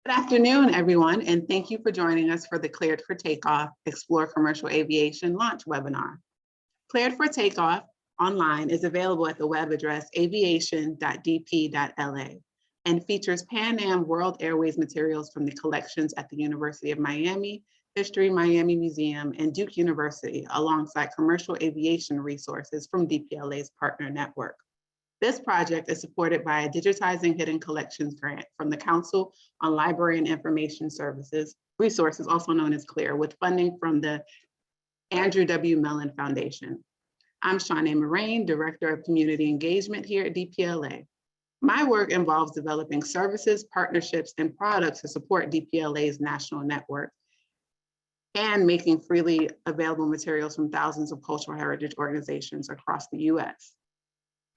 Good afternoon, everyone, and thank you for joining us for the Cleared for Takeoff Explore Commercial Aviation launch webinar. Cleared for Takeoff online is available at the web address aviation.dp.la and features Pan Am World Airways materials from the collections at the University of Miami, HistoryMiami Museum, and Duke University, alongside commercial aviation resources from DPLA's partner network. This project is supported by a Digitizing Hidden Collections grant from the Council on Library and Information Resources, also known as CLIR, with funding from the Andrew W. Mellon Foundation. I'm Shawnee Moraine, Director of Community Engagement here at DPLA. My work involves developing services, partnerships, and products to support DPLA's national network and making freely available materials from thousands of cultural heritage organizations across the US.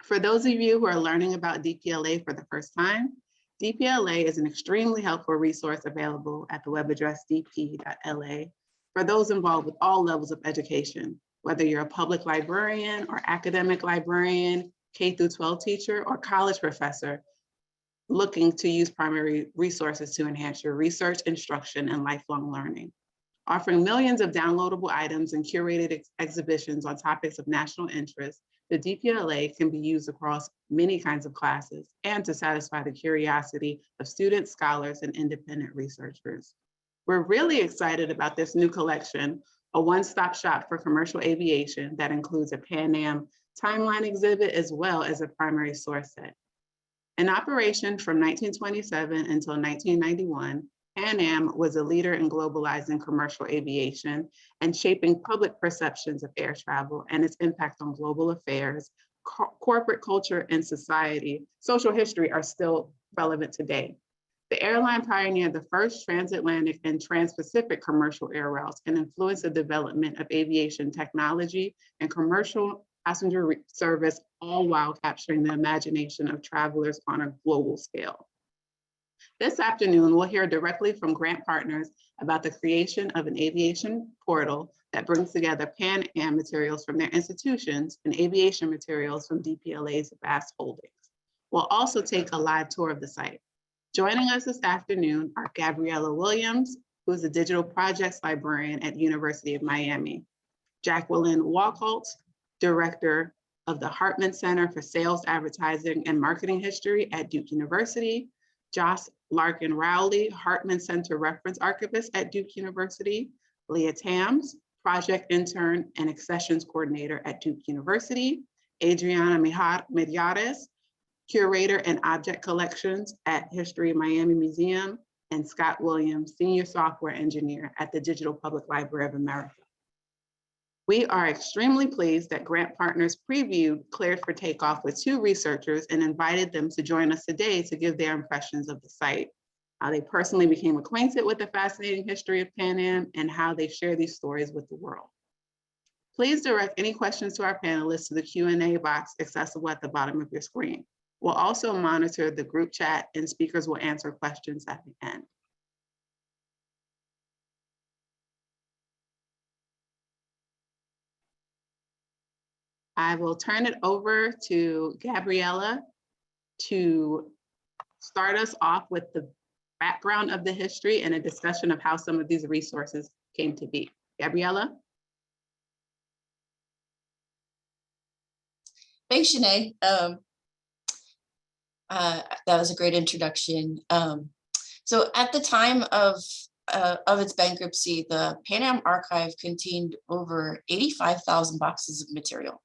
For those of you who are learning about DPLA for the first time, DPLA is an extremely helpful resource available at the web address dp.la for those involved with all levels of education, whether you're a public librarian or academic librarian, K-12 teacher, or college professor looking to use primary resources to enhance your research, instruction, and lifelong learning. Offering millions of downloadable items and curated exhibitions on topics of national interest, the DPLA can be used across many kinds of classes and to satisfy the curiosity of students, scholars, and independent researchers. We're really excited about this new collection, a one-stop shop for commercial aviation that includes a Pan Am timeline exhibit as well as a primary source set. In operation from 1927 until 1991, Pan Am was a leader in globalizing commercial aviation and shaping public perceptions of air travel and its impact on global affairs, corporate culture, and society. Social history are still relevant today. The airline pioneered the first transatlantic and trans-Pacific commercial air routes and influenced the development of aviation technology and commercial passenger service, all while capturing the imagination of travelers on a global scale. This afternoon, we'll hear directly from grant partners about the creation of an aviation portal that brings together Pan Am materials from their institutions and aviation materials from DPLA's vast holdings. We'll also take a live tour of the site. Joining us this afternoon are Gabriella Williams, who is a digital projects librarian at University of Miami, Jacqueline Walcolt, Director of the Hartman Center for Sales, Advertising, and Marketing History at Duke University, Josh Larkin Rowley, Hartman Center Reference Archivist at Duke University, Leah Tams, Project Intern and Accessions Coordinator at Duke University, Adriana Mediares, Curator and Object Collections at HistoryMiami Museum, and Scott Williams, Senior Software Engineer at the Digital Public Library of America. We are extremely pleased that grant partners previewed Cleared for Takeoff with two researchers and invited them to join us today to give their impressions of the site, how they personally became acquainted with the fascinating history of Pan Am, and how they share these stories with the world. Please direct any questions to our panelists to the Q&A box accessible at the bottom of your screen. We'll also monitor the group chat and speakers will answer questions at the end. I will turn it over to Gabriella to start us off with the background of the history and a discussion of how some of these resources came to be. Gabriella? Thanks, Shanae. That was a great introduction. So at the time of its bankruptcy, the Pan Am archive contained over 85,000 boxes of material.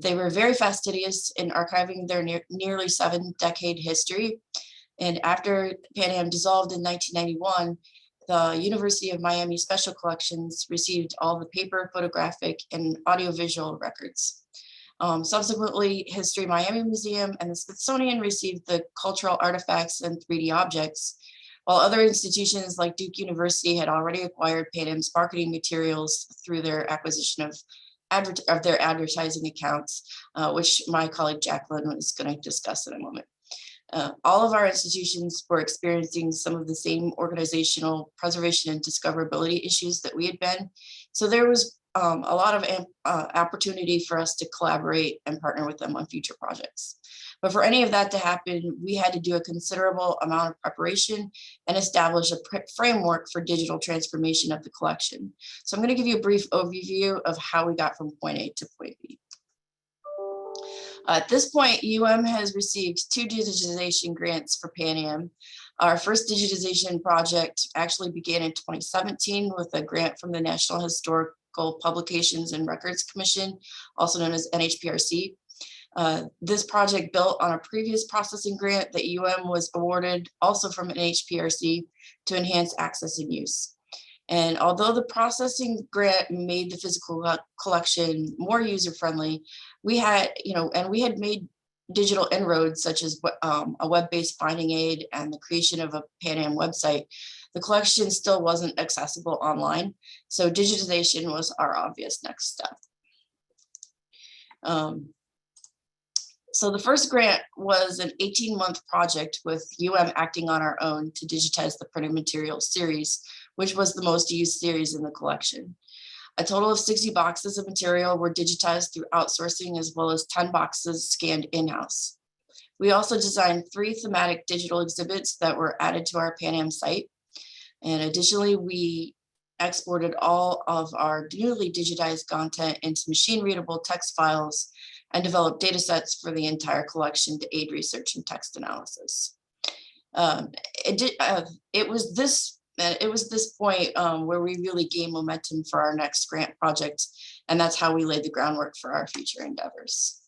They were very fastidious in archiving their nearly 7-decade history. And after Pan Am dissolved in 1991, the University of Miami Special Collections received all the paper, photographic, and audiovisual records. Subsequently, HistoryMiami Museum and the Smithsonian received the cultural artifacts and 3D objects, while other institutions like Duke University had already acquired Pan Am's marketing materials through their acquisition of their advertising accounts, which my colleague Jacqueline is going to discuss in a moment. All of our institutions were experiencing some of the same organizational preservation and discoverability issues that we had been. So there was a lot of opportunity for us to collaborate and partner with them on future projects. But for any of that to happen, we had to do a considerable amount of preparation and establish a framework for digital transformation of the collection. So I'm going to give you a brief overview of how we got from point A to point B. At this point, has received 2 digitization grants for Pan Am. Our first digitization project actually began in 2017 with a grant from the National Historical Publications and Records Commission, also known as NHPRC. This project built on a previous processing grant that was awarded also from NHPRC to enhance access and use. And although the processing grant made the physical collection more user-friendly, we had made digital inroads such as a web-based finding aid and the creation of a Pan Am website. The collection still wasn't accessible online, so digitization was our obvious next step. So the first grant was an 18-month project with acting on our own to digitize the printed materials series, which was the most used series in the collection. A total of 60 boxes of material were digitized through outsourcing, as well as 10 boxes scanned in-house. We also designed 3 thematic digital exhibits that were added to our Pan Am site. And additionally, we exported all of our newly digitized content into machine-readable text files and developed data sets for the entire collection to aid research and text analysis. It was this point where we really gained momentum for our next grant project, and that's how we laid the groundwork for our future endeavors.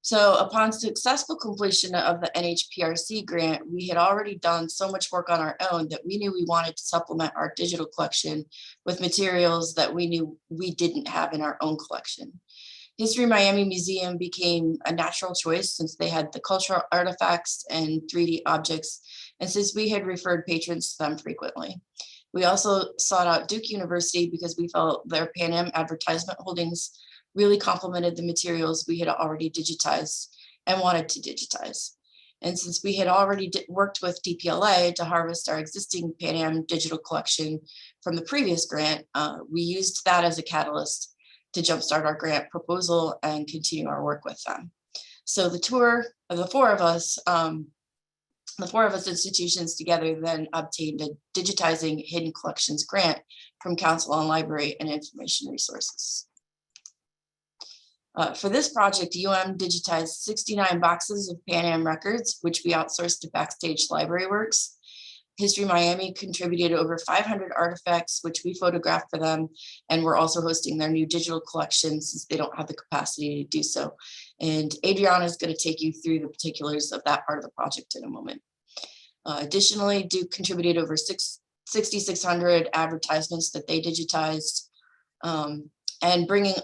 So upon successful completion of the NHPRC grant, we had already done so much work on our own that we knew we wanted to supplement our digital collection with materials that we knew we didn't have in our own collection. HistoryMiami Museum became a natural choice since they had the cultural artifacts and 3D objects, and since we had referred patrons to them frequently. We also sought out Duke University because we felt their Pan Am advertisement holdings really complemented the materials we had already digitized and wanted to digitize. And since we had already worked with DPLA to harvest our existing Pan Am digital collection from the previous grant, we used that as a catalyst to jumpstart our grant proposal and continue our work with them. So the tour of the four of us institutions together then obtained a Digitizing Hidden Collections grant from Council on Library and Information Resources. For this project, digitized 69 boxes of Pan Am records, which we outsourced to Backstage Library Works. History Miami contributed over 500 artifacts, which we photographed for them, and we're also hosting their new digital collection since they don't have the capacity to do so. And Adriana is going to take you through the particulars of that part of the project in a moment. Additionally, Duke contributed over 6,600 advertisements that they digitized, and bringing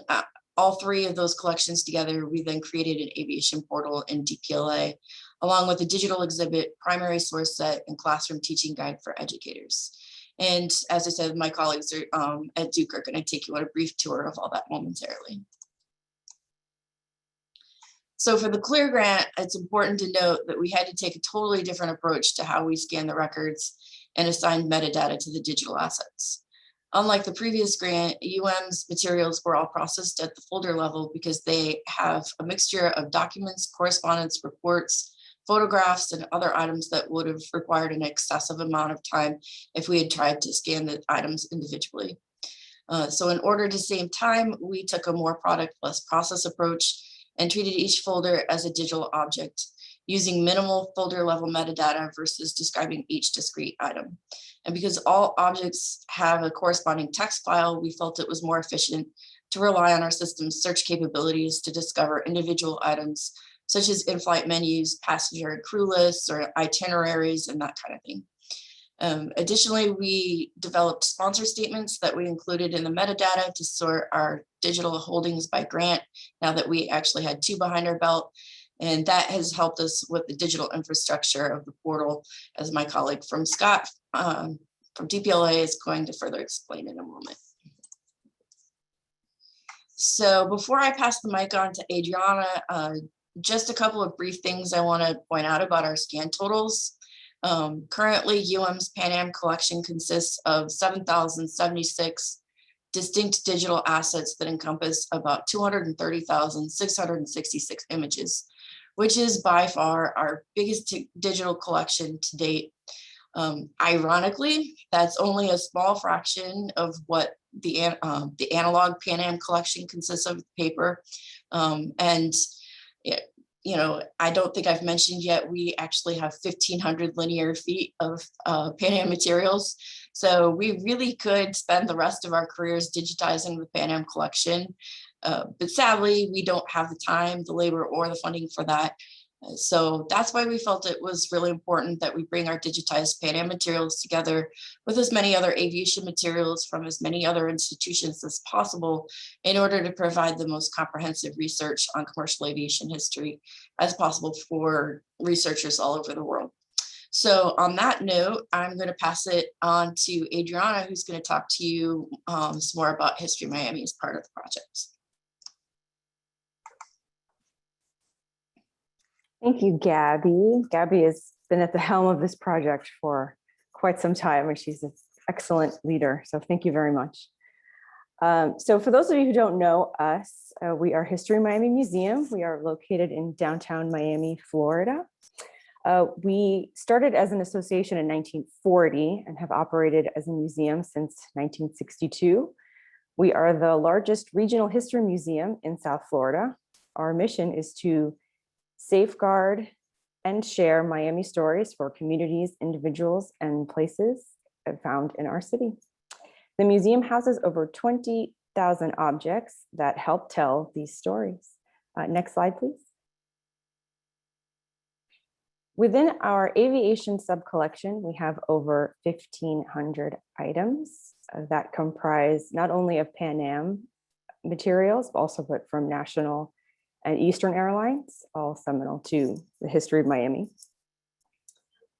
all 3 of those collections together, we then created an aviation portal in DPLA, along with a digital exhibit, primary source set, and classroom teaching guide for educators. And as I said, my colleagues at Duke are going to take you on a brief tour of all that momentarily. So for the CLIR grant, it's important to note that we had to take a totally different approach to how we scan the records and assign metadata to the digital assets. Unlike the previous grant, UM's materials were all processed at the folder level because they have a mixture of documents, correspondence, reports, photographs, and other items that would have required an excessive amount of time if we had tried to scan the items individually. So in order to save time, we took a more product less process approach and treated each folder as a digital object, using minimal folder level metadata versus describing each discrete item. And because all objects have a corresponding text file, we felt it was more efficient to rely on our system's search capabilities to discover individual items, such as in-flight menus, passenger and crew lists, or itineraries, and that kind of thing. Additionally, we developed sponsor statements that we included in the metadata to sort our digital holdings by grant, now that we actually had 2 behind our belt. And that has helped us with the digital infrastructure of the portal, as my colleague from DPLA is going to further explain in a moment. So before I pass the mic on to Adriana, just a couple of brief things I want to point out about our scan totals. Currently, UM's Pan Am collection consists of 7,076 distinct digital assets that encompass about 230,666 images. which is by far our biggest digital collection to date. Ironically, that's only a small fraction of what the analog Pan Am collection consists of, paper. And you know, I don't think I've mentioned yet, we actually have 1,500 linear feet of Pan Am materials. So we really could spend the rest of our careers digitizing the Pan Am collection. But sadly, we don't have the time, the labor, or the funding for that. So that's why we felt it was really important that we bring our digitized Pan Am materials together with as many other aviation materials from as many other institutions as possible in order to provide the most comprehensive research on commercial aviation history as possible for researchers all over the world. So on that note, I'm going to pass it on to Adriana, who's going to talk to you some more about History Miami as part of the project. Thank you, Gabby. Gabby has been at the helm of this project for quite some time, and she's an excellent leader. So thank you very much. So for those of you who don't know us, we are History Miami Museum. We are located in downtown Miami, Florida. We started as an association in 1940 and have operated as a museum since 1962. We are the largest regional history museum in South Florida. Our mission is to safeguard and share Miami stories for communities, individuals, and places found in our city. The museum houses over 20,000 objects that help tell these stories. Next slide, please. Within our aviation sub-collection, we have over 1,500 items that comprise not only of Pan Am materials, but also from national and Eastern Airlines, all seminal to the history of Miami.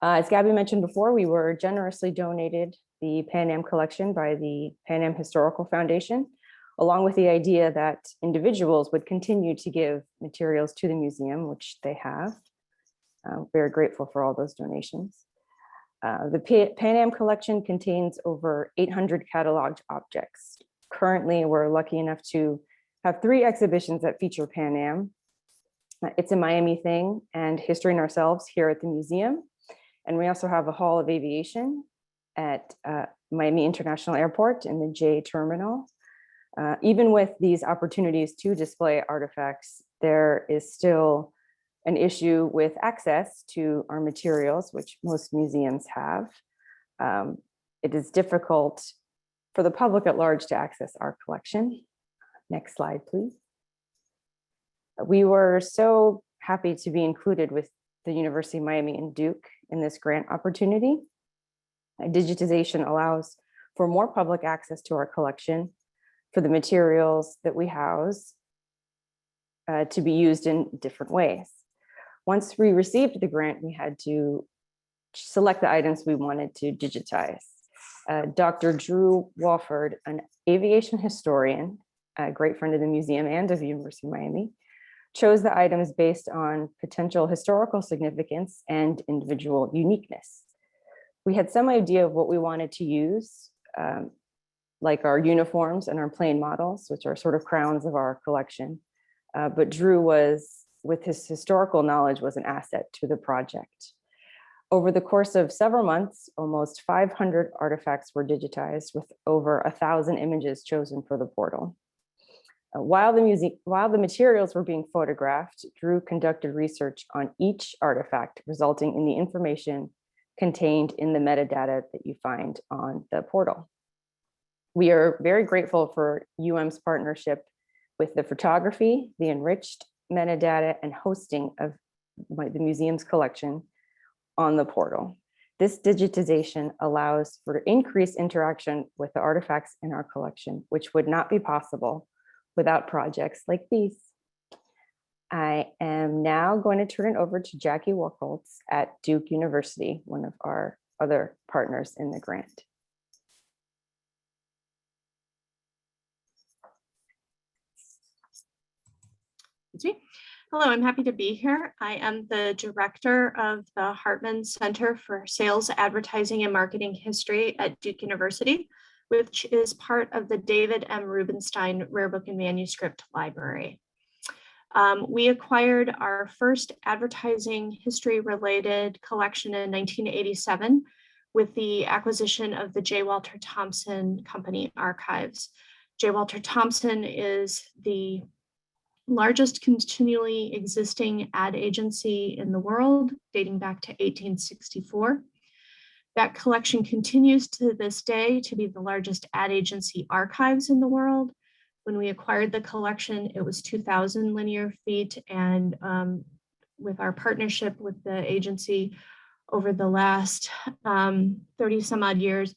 As Gabby mentioned before, we were generously donated the Pan Am collection by the Pan Am Historical Foundation, along with the idea that individuals would continue to give materials to the museum, which they have. Very grateful for all those donations. The Pan Am collection contains over 800 cataloged objects. Currently, we're lucky enough to have 3 exhibitions that feature Pan Am. It's a Miami Thing and History in Ourselves here at the museum. And we also have a Hall of Aviation at Miami International Airport in the J Terminal. Even with these opportunities to display artifacts, there is still an issue with access to our materials, which most museums have. It is difficult for the public at large to access our collection. Next slide, please. We were so happy to be included with the University of Miami and Duke in this grant opportunity. Digitization allows for more public access to our collection for the materials that we house to be used in different ways. Once we received the grant, we had to select the items we wanted to digitize. Dr. Drew Walford, an aviation historian, a great friend of the museum and of the University of Miami, chose the items based on potential historical significance and individual uniqueness. We had some idea of what we wanted to use, like our uniforms and our plane models, which are sort of crowns of our collection. But Drew was, with his historical knowledge, was an asset to the project. Over the course of several months, almost 500 artifacts were digitized with over 1,000 images chosen for the portal. While the materials were being photographed, Drew conducted research on each artifact, resulting in the information contained in the metadata that you find on the portal. We are very grateful for UM's partnership with the photography, the enriched metadata, and hosting of the museum's collection on the portal. This digitization allows for increased interaction with the artifacts in our collection, which would not be possible without projects like these. I am now going to turn it over to Jackie Wachholtz at Duke University, one of our other partners in the grant. Hello, I'm happy to be here. I am the director of the Hartman Center for Sales, Advertising, and Marketing History at Duke University, which is part of the David M. Rubenstein Rare Book and Manuscript Library. We acquired our first advertising history-related collection in 1987 with the acquisition of the J. Walter Thompson Company archives. J. Walter Thompson is the largest continually existing ad agency in the world, dating back to 1864. That collection continues to this day to be the largest ad agency archives in the world. When we acquired the collection, it was 2,000 linear feet, and with our partnership with the agency over the last 30 some odd years,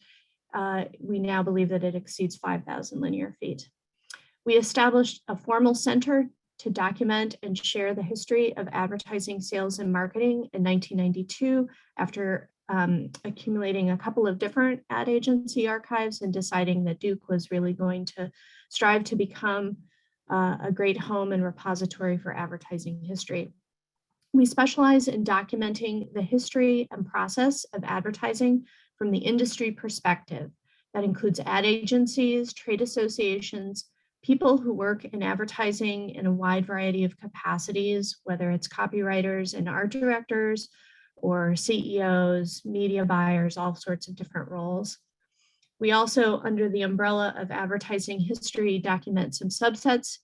we now believe that it exceeds 5,000 linear feet. We established a formal center to document and share the history of advertising, sales, and marketing in 1992 after accumulating a couple of different ad agency archives and deciding that Duke was really going to strive to become a great home and repository for advertising history. We specialize in documenting the history and process of advertising from the industry perspective. That includes ad agencies, trade associations, people who work in advertising in a wide variety of capacities, whether it's copywriters and art directors, or CEOs, media buyers, all sorts of different roles. We also, under the umbrella of advertising history, document some subsets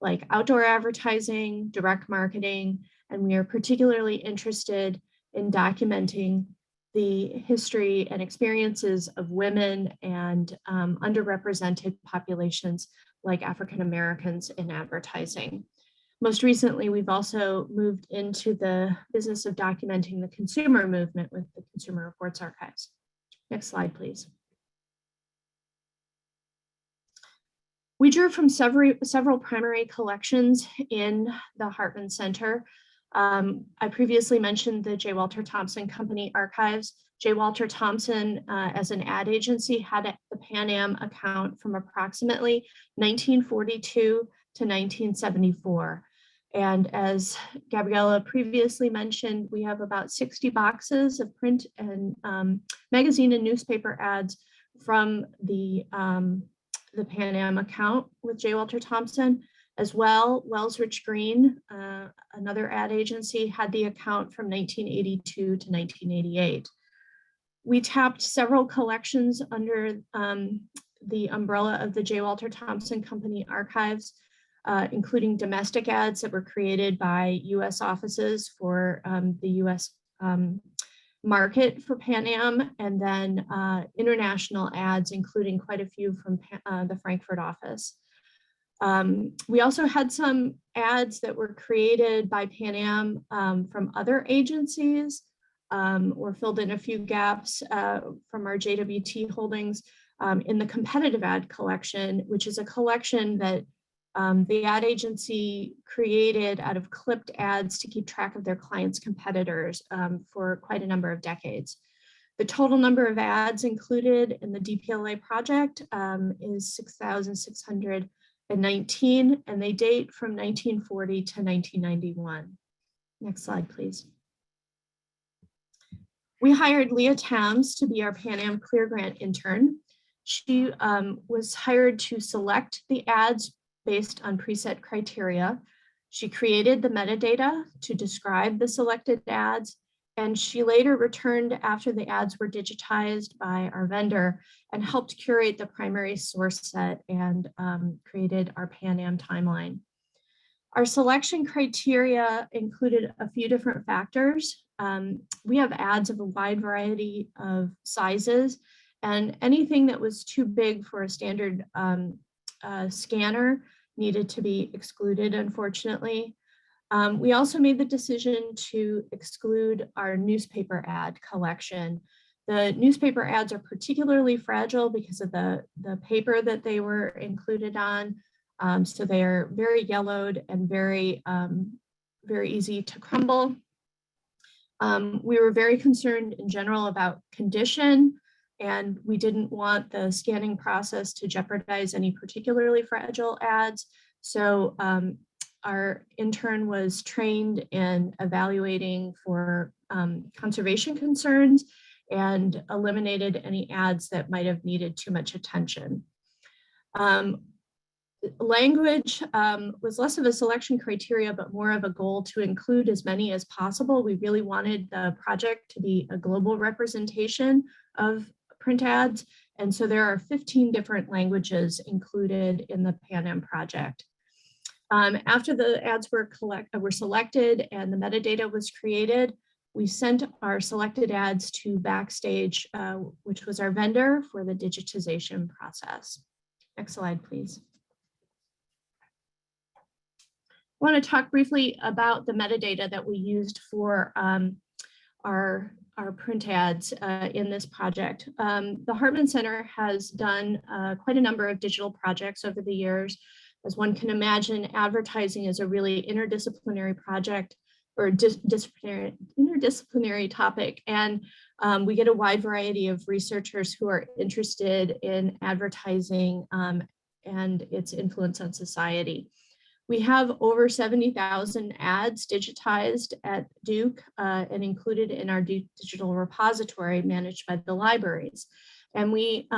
like outdoor advertising, direct marketing, and we are particularly interested in documenting the history and experiences of women and underrepresented populations like African Americans in advertising. Most recently, we've also moved into the business of documenting the consumer movement with the Consumer Reports Archives. Next slide, please. We drew from several primary collections in the Hartman Center. I previously mentioned the J. Walter Thompson Company archives. J. Walter Thompson, as an ad agency, had the Pan Am account from approximately 1942 to 1974. And as Gabriella previously mentioned, we have about 60 boxes of print and magazine and newspaper ads from the Pan Am account with J. Walter Thompson. As well, Wells Rich Green, another ad agency, had the account from 1982 to 1988. We tapped several collections under the umbrella of the J. Walter Thompson Company archives, including domestic ads that were created by US offices for the US market for Pan Am, and then international ads, including quite a few from the Frankfurt office. We also had some ads that were created by Pan Am from other agencies, or filled in a few gaps from our JWT holdings in the competitive ad collection, which is a collection that the ad agency created out of clipped ads to keep track of their clients' competitors for quite a number of decades. The total number of ads included in the DPLA project is 6,619, and they date from 1940 to 1991. Next slide, please. We hired Leah Tams to be our Pan Am CLIR grant intern. She was hired to select the ads based on preset criteria. She created the metadata to describe the selected ads, and she later returned after the ads were digitized by our vendor and helped curate the primary source set and created our Pan Am timeline. Our selection criteria included a few different factors. We have ads of a wide variety of sizes, and anything that was too big for a standard scanner needed to be excluded, unfortunately. We also made the decision to exclude our newspaper ad collection. The newspaper ads are particularly fragile because of the paper that they were included on. So they are very yellowed and very easy to crumble. We were very concerned in general about condition, and we didn't want the scanning process to jeopardize any particularly fragile ads. So our intern was trained in evaluating for conservation concerns and eliminated any ads that might have needed too much attention. Language was less of a selection criteria, but more of a goal to include as many as possible. We really wanted the project to be a global representation of print ads. And so there are 15 different languages included in the Pan Am project. After the ads were selected and the metadata was created, we sent our selected ads to Backstage, which was our vendor for the digitization process. Next slide, please. I want to talk briefly about the metadata that we used for our print ads in this project. The Hartman Center has done quite a number of digital projects over the years. As one can imagine, advertising is a really interdisciplinary project or interdisciplinary topic. And we get a wide variety of researchers who are interested in advertising and its influence on society. We have over 70,000 ads digitized at Duke and included in our Duke digital repository managed by the libraries. And we,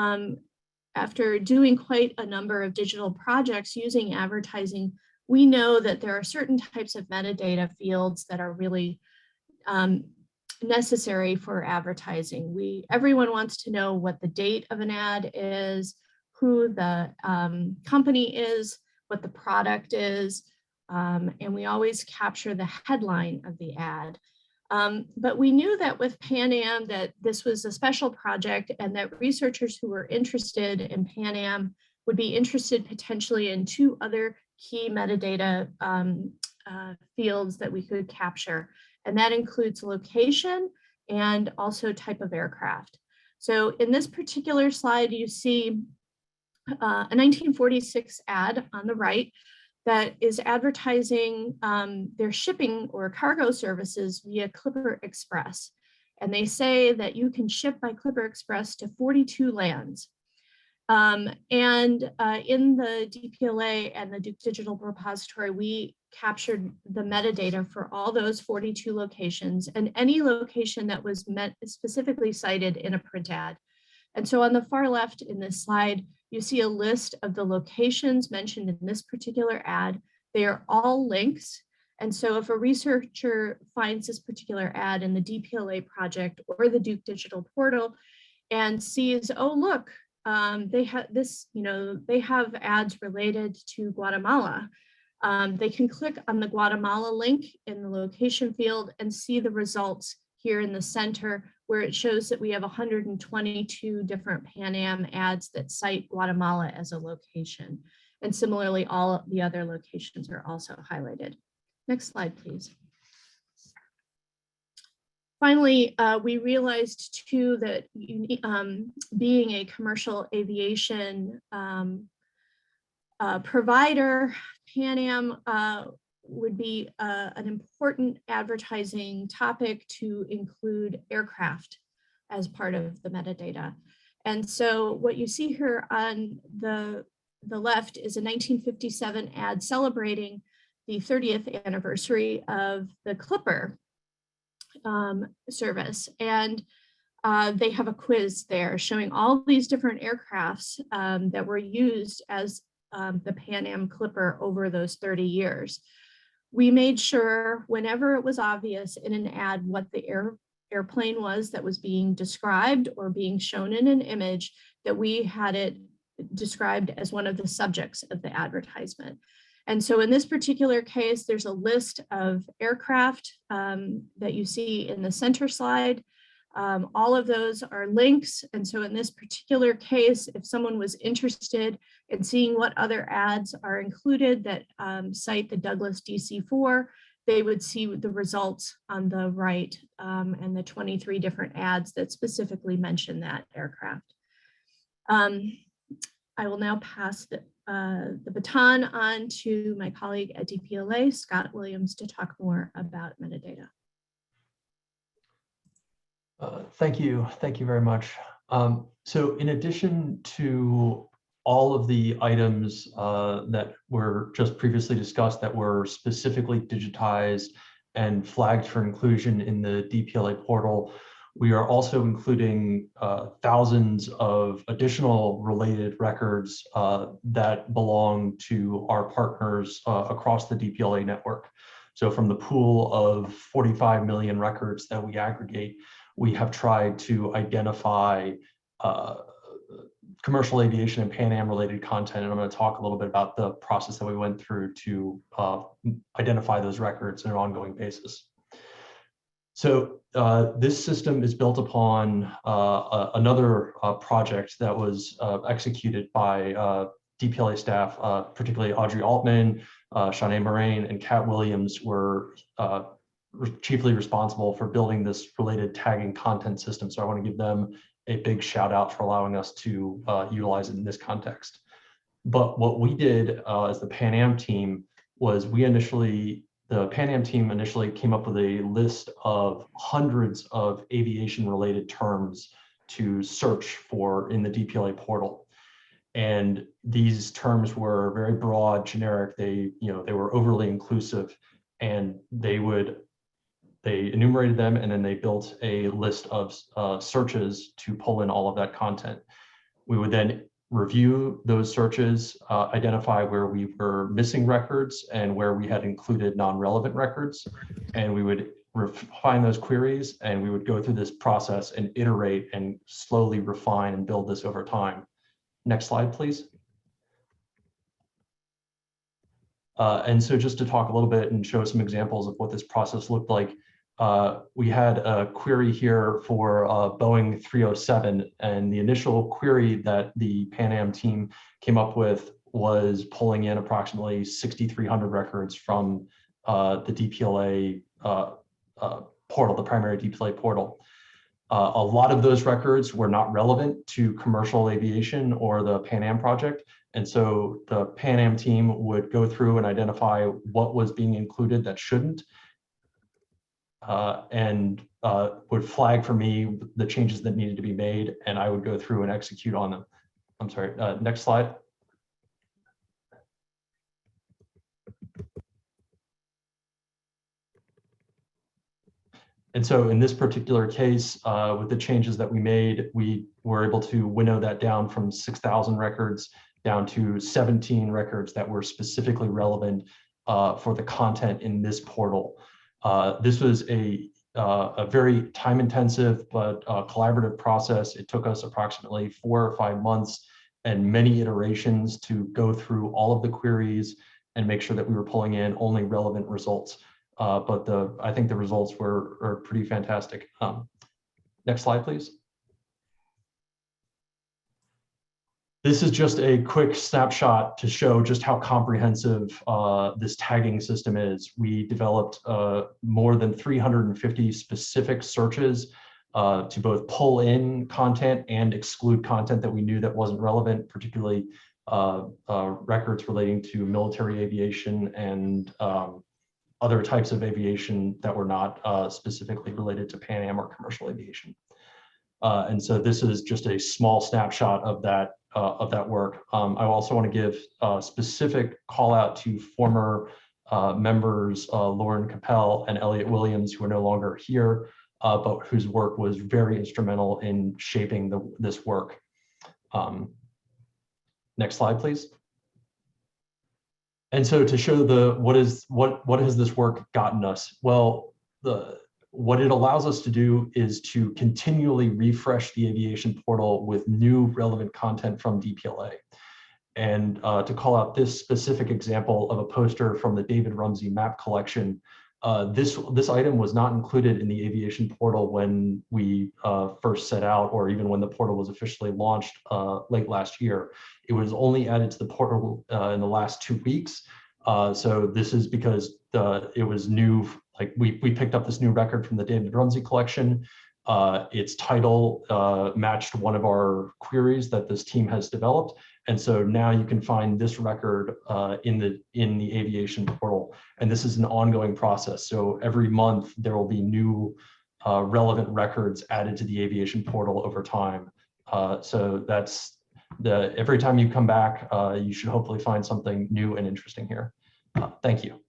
after doing quite a number of digital projects using advertising, we know that there are certain types of metadata fields that are really necessary for advertising. Everyone wants to know what the date of an ad is, who the company is, what the product is, and we always capture the headline of the ad. But we knew that with Pan Am that this was a special project and that researchers who were interested in Pan Am would be interested potentially in two other key metadata fields that we could capture. And that includes location and also type of aircraft. So in this particular slide, you see a 1946 ad on the right that is advertising their shipping or cargo services via CLIR Express. And they say that you can ship by CLIR Express to 42 lands. In the DPLA and the Duke Digital Repository, we captured the metadata for all those 42 locations and any location that was specifically cited in a print ad. And so on the far left in this slide, you see a list of the locations mentioned in this particular ad. They are all links. And so if a researcher finds this particular ad in the DPLA project or the Duke Digital Portal and sees, oh, look, they have this, they have ads related to Guatemala. They can click on the Guatemala link in the location field and see the results here in the center, where it shows that we have 122 different Pan Am ads that cite Guatemala as a location. And similarly, all the other locations are also highlighted. Next slide, please. Finally, we realized too that being a commercial aviation provider, Pan Am would be an important advertising topic to include aircraft as part of the metadata. And so what you see here on the left is a 1957 ad celebrating the 30th anniversary of the CLIR service. And they have a quiz there showing all these different aircrafts that were used as the Pan Am CLIR over those 30 years. We made sure whenever it was obvious in an ad what the airplane was that was being described or being shown in an image, that we had it described as one of the subjects of the advertisement. And so in this particular case, there's a list of aircraft that you see in the center slide. All of those are links. And so in this particular case, if someone was interested in seeing what other ads are included that cite the Douglas DC-4, they would see the results on the right and the 23 different ads that specifically mention that aircraft. I will now pass the baton on to my colleague at DPLA, Scott Williams, to talk more about metadata. Thank you very much. So in addition to all of the items that were just previously discussed that were specifically digitized and flagged for inclusion in the DPLA portal, We are also including thousands of additional related records that belong to our partners across the DPLA network. So from the pool of 45 million records that we aggregate, we have tried to identify commercial aviation and Pan Am related content. And I'm going to talk a little bit about the process that we went through to identify those records on an ongoing basis. So this system is built upon another project that was executed by DPLA staff, particularly Audrey Altman, Shanae Moraine, and Kat Williams were chiefly responsible for building this related tagging content system. So I want to give them a big shout out for allowing us to utilize it in this context. But what we did as the Pan Am team was the Pan Am team initially came up with a list of hundreds of aviation related terms to search for in the DPLA portal. And these terms were very broad, generic. They were overly inclusive, and they enumerated them, and then they built a list of searches to pull in all of that content. We would then review those searches, identify where we were missing records and where we had included non-relevant records, and we would refine those queries, and we would go through this process and iterate and slowly refine and build this over time. Next slide, please. And so just to talk a little bit and show some examples of what this process looked like, we had a query here for Boeing 307, and the initial query that the Pan Am team came up with was pulling in approximately 6,300 records from the DPLA portal, the primary DPLA portal. A lot of those records were not relevant to commercial aviation or the Pan Am project. And so the Pan Am team would go through and identify what was being included that shouldn't, and would flag for me the changes that needed to be made, and I would go through and execute on them. I'm sorry, next slide. And so in this particular case, with the changes that we made, we were able to winnow that down from 6,000 records down to 17 records that were specifically relevant for the content in this portal. This was a very time-intensive but collaborative process. It took us approximately 4 or 5 months and many iterations to go through all of the queries and make sure that we were pulling in only relevant results. But I think the results were pretty fantastic. Next slide, please. This is just a quick snapshot to show just how comprehensive this tagging system is. We developed more than 350 specific searches to both pull in content and exclude content that we knew that wasn't relevant, particularly records relating to military aviation and other types of aviation that were not specifically related to Pan Am or commercial aviation. And so this is just a small snapshot of that work. I also want to give a specific call out to former members Lauren Capel and Elliot Williams, who are no longer here, but whose work was very instrumental in shaping this work. Next slide, please. And so to show what has this work gotten us? Well, what it allows us to do is to continually refresh the aviation portal with new relevant content from DPLA. And to call out this specific example of a poster from the David Rumsey map collection, this item was not included in the aviation portal when we first set out, or even when the portal was officially launched late last year. It was only added to the portal in the last 2 weeks. So this is because it was new. Like we picked up this new record from the David Rumsey collection. Its title matched one of our queries that this team has developed. And so now you can find this record in the aviation portal. And this is an ongoing process. So every month there will be new relevant records added to the aviation portal over time. So that's every time you come back, you should hopefully find something new and interesting here. Thank you.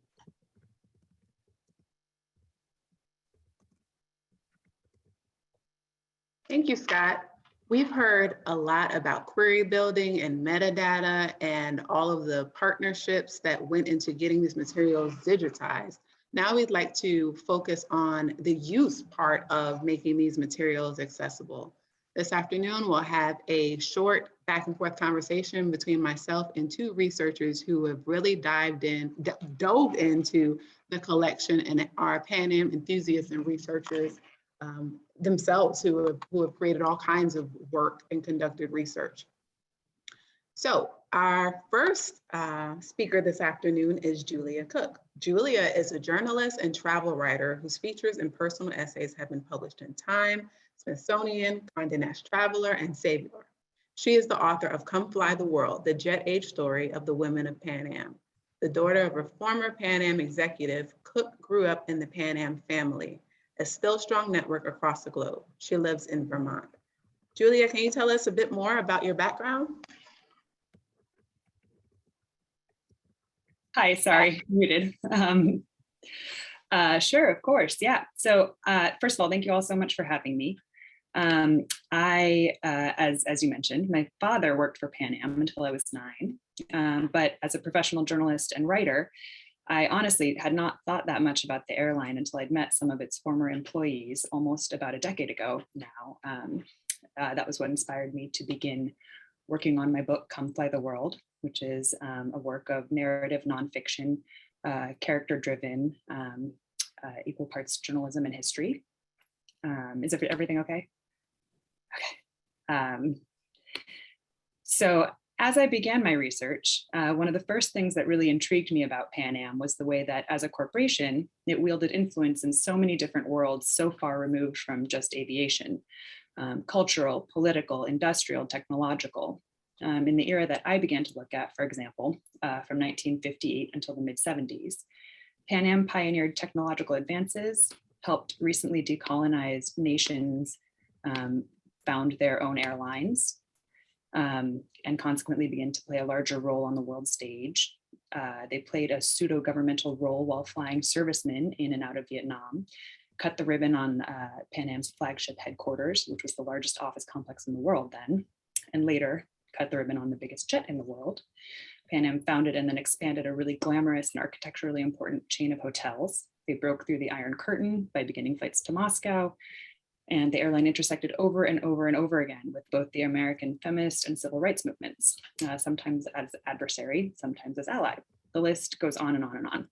Thank you, Scott. We've heard a lot about query building and metadata and all of the partnerships that went into getting these materials digitized. Now we'd like to focus on the use part of making these materials accessible. This afternoon, we'll have a short back and forth conversation between myself and two researchers who have really dove into the collection and are Pan Am enthusiasts and researchers themselves who have created all kinds of work and conducted research. So our first speaker this afternoon is Julia Cooke. Julia is a journalist and travel writer whose features and personal essays have been published in Time, Smithsonian, Condé Nast Traveler, and Savior. She is the author of Come Fly the World, the jet age story of the women of Pan Am. The daughter of a former Pan Am executive, Cooke grew up in the Pan Am family, a still strong network across the globe. She lives in Vermont. Julia, can you tell us a bit more about your background? Hi, sorry, muted. Sure, of course, yeah. So first of all, thank you all so much for having me. As you mentioned, my father worked for Pan Am until I was 9, but as a professional journalist and writer, I honestly had not thought that much about the airline until I'd met some of its former employees almost about a decade ago now. That was what inspired me to begin working on my book, Come Fly the World, which is a work of narrative nonfiction, character-driven, equal parts journalism and history. Is everything okay? Okay. So as I began my research, one of the first things that really intrigued me about Pan Am was the way that as a corporation, it wielded influence in so many different worlds so far removed from just aviation, cultural, political, industrial, technological. In the era that I began to look at, for example, from 1958 until the mid-70s, Pan Am pioneered technological advances, helped recently decolonized nations found their own airlines, and consequently began to play a larger role on the world stage. They played a pseudo-governmental role while flying servicemen in and out of Vietnam, cut the ribbon on Pan Am's flagship headquarters, which was the largest office complex in the world then, and later cut the ribbon on the biggest jet in the world. Pan Am founded and then expanded a really glamorous and architecturally important chain of hotels. They broke through the Iron Curtain by beginning flights to Moscow, and the airline intersected over and over and over again with both the American feminist and civil rights movements, sometimes as adversary, sometimes as ally. The list goes on and on and on.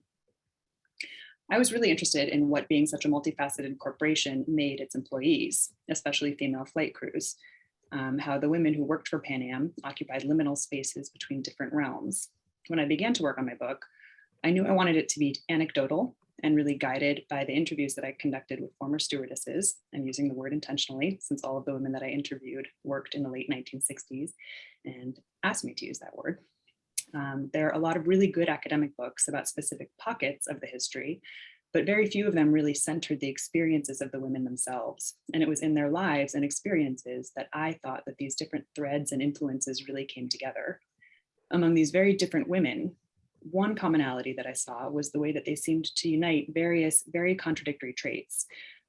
I was really interested in what being such a multifaceted corporation made its employees, especially female flight crews, how the women who worked for Pan Am occupied liminal spaces between different realms. When I began to work on my book, I knew I wanted it to be anecdotal and really guided by the interviews that I conducted with former stewardesses. I'm using the word intentionally since all of the women that I interviewed worked in the late 1960s and asked me to use that word. There are a lot of really good academic books about specific pockets of the history, but very few of them really centered the experiences of the women themselves. And it was in their lives and experiences that I thought that these different threads and influences really came together. Among these very different women, one commonality that I saw was the way that they seemed to unite various very contradictory traits,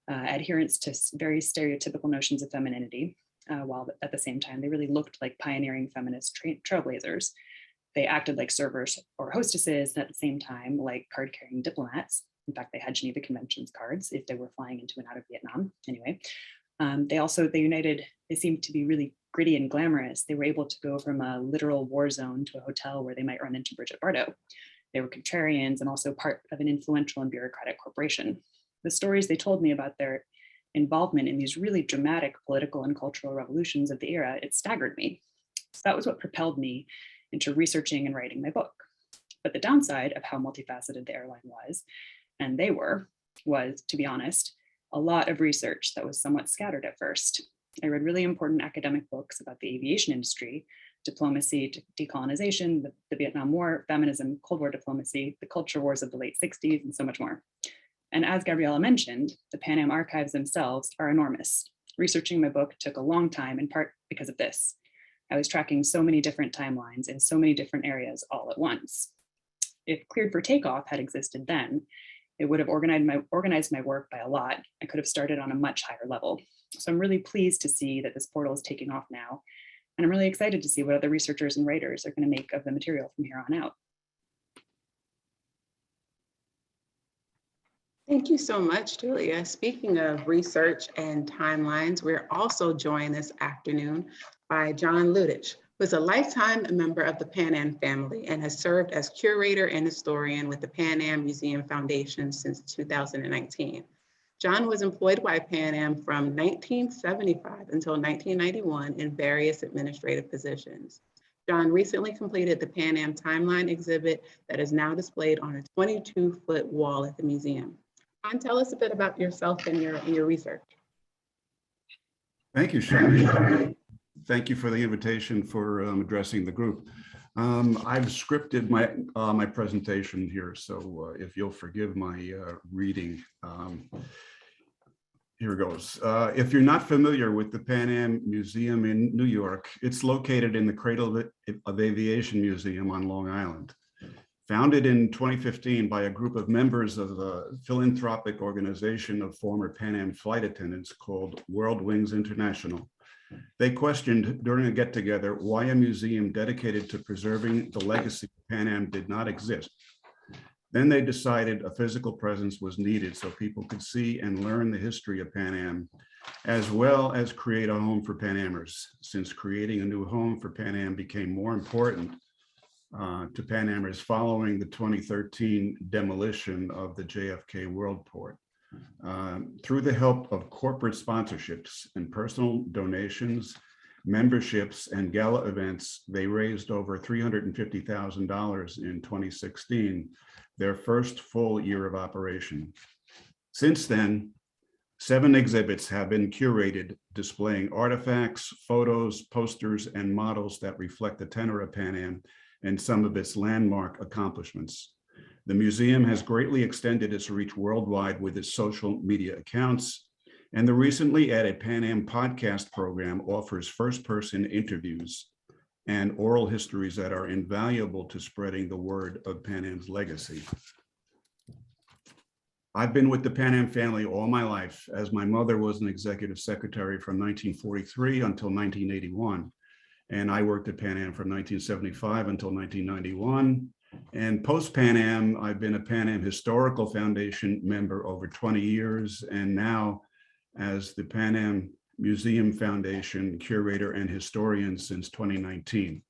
adherence to very stereotypical notions of femininity, while at the same time, they really looked like pioneering feminist trailblazers. They acted like servers or hostesses, and at the same time, like card-carrying diplomats. In fact, they had Geneva Conventions cards if they were flying into and out of Vietnam. Anyway, they seemed to be really gritty and glamorous. They were able to go from a literal war zone to a hotel where they might run into Brigitte Bardot. They were contrarians and also part of an influential and bureaucratic corporation. The stories they told me about their involvement in these really dramatic political and cultural revolutions of the era, it staggered me. So that was what propelled me into researching and writing my book. But the downside of how multifaceted the airline was, and they were, was, to be honest, a lot of research that was somewhat scattered at first. I read really important academic books about the aviation industry, diplomacy, decolonization, the Vietnam War, feminism, Cold War diplomacy, the culture wars of the late 60s, and so much more. And as Gabriella mentioned, the Pan Am archives themselves are enormous. Researching my book took a long time, in part because of this. I was tracking so many different timelines in so many different areas all at once. If Cleared for Takeoff had existed then, it would have organized my work by a lot. I could have started on a much higher level. So I'm really pleased to see that this portal is taking off now. And I'm really excited to see what other researchers and writers are going to make of the material from here on out. Thank you so much, Julia. Speaking of research and timelines, we're also joined this afternoon by John Luetich, who is a lifetime member of the Pan Am family and has served as curator and historian with the Pan Am Museum Foundation since 2019. John was employed by Pan Am from 1975 until 1991 in various administrative positions. John recently completed the Pan Am Timeline exhibit that is now displayed on a 22-foot wall at the museum. John, tell us a bit about yourself and your research. Thank you, Sharon. Thank you for the invitation for addressing the group. I've scripted my presentation here, so if you'll forgive my reading. Here goes. If you're not familiar with the Pan Am Museum in New York, it's located in the Cradle of Aviation Museum on Long Island. Founded in 2015 by a group of members of a philanthropic organization of former Pan Am flight attendants called World Wings International. They questioned during a get-together why a museum dedicated to preserving the legacy of Pan Am did not exist. Then they decided a physical presence was needed so people could see and learn the history of Pan Am, as well as create a home for Pan Amers, since creating a new home for Pan Am became more important to Pan Amers following the 2013 demolition of the JFK Worldport. Through the help of corporate sponsorships and personal donations, memberships, and gala events, they raised over $350,000 in 2016, their first full year of operation. Since then, 7 exhibits have been curated, displaying artifacts, photos, posters, and models that reflect the tenor of Pan Am and some of its landmark accomplishments. The museum has greatly extended its reach worldwide with its social media accounts, and the recently added Pan Am podcast program offers first-person interviews and oral histories that are invaluable to spreading the word of Pan Am's legacy. I've been with the Pan Am family all my life, as my mother was an executive secretary from 1943 until 1981, and I worked at Pan Am from 1975 until 1991. And post-Pan Am, I've been a Pan Am Historical Foundation member over 20 years, and now as the Pan Am Museum Foundation curator and historian since 2019.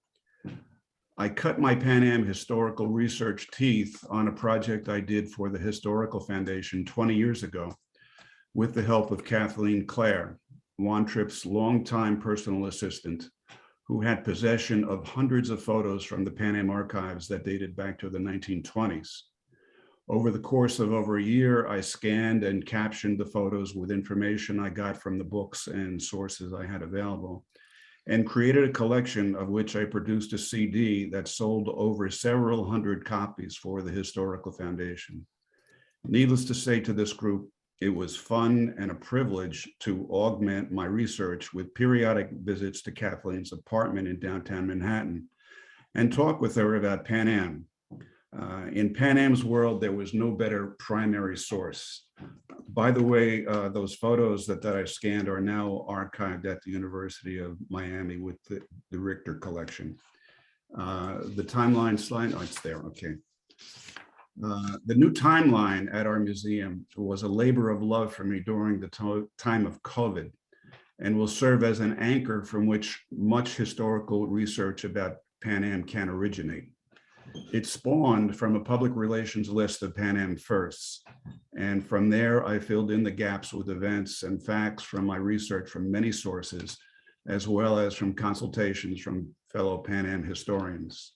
I cut my Pan Am historical research teeth on a project I did for the Historical Foundation 20 years ago with the help of CLIR, Juan Tripp's longtime personal assistant, who had possession of hundreds of photos from the Pan Am archives that dated back to the 1920s. Over the course of over a year, I scanned and captioned the photos with information I got from the books and sources I had available, and created a collection of which I produced a CD that sold over several hundred copies for the Historical Foundation. Needless to say, to this group, it was fun and a privilege to augment my research with periodic visits to Kathleen's apartment in downtown Manhattan and talk with her about Pan Am. In Pan Am's world, there was no better primary source. By the way, those photos that I scanned are now archived at the University of Miami with the Richter collection. The timeline slide, oh, it's there, okay. The new timeline at our museum was a labor of love for me during the time of COVID, and will serve as an anchor from which much historical research about Pan Am can originate. It spawned from a public relations list of Pan Am firsts, and from there I filled in the gaps with events and facts from my research from many sources, as well as from consultations from fellow Pan Am historians.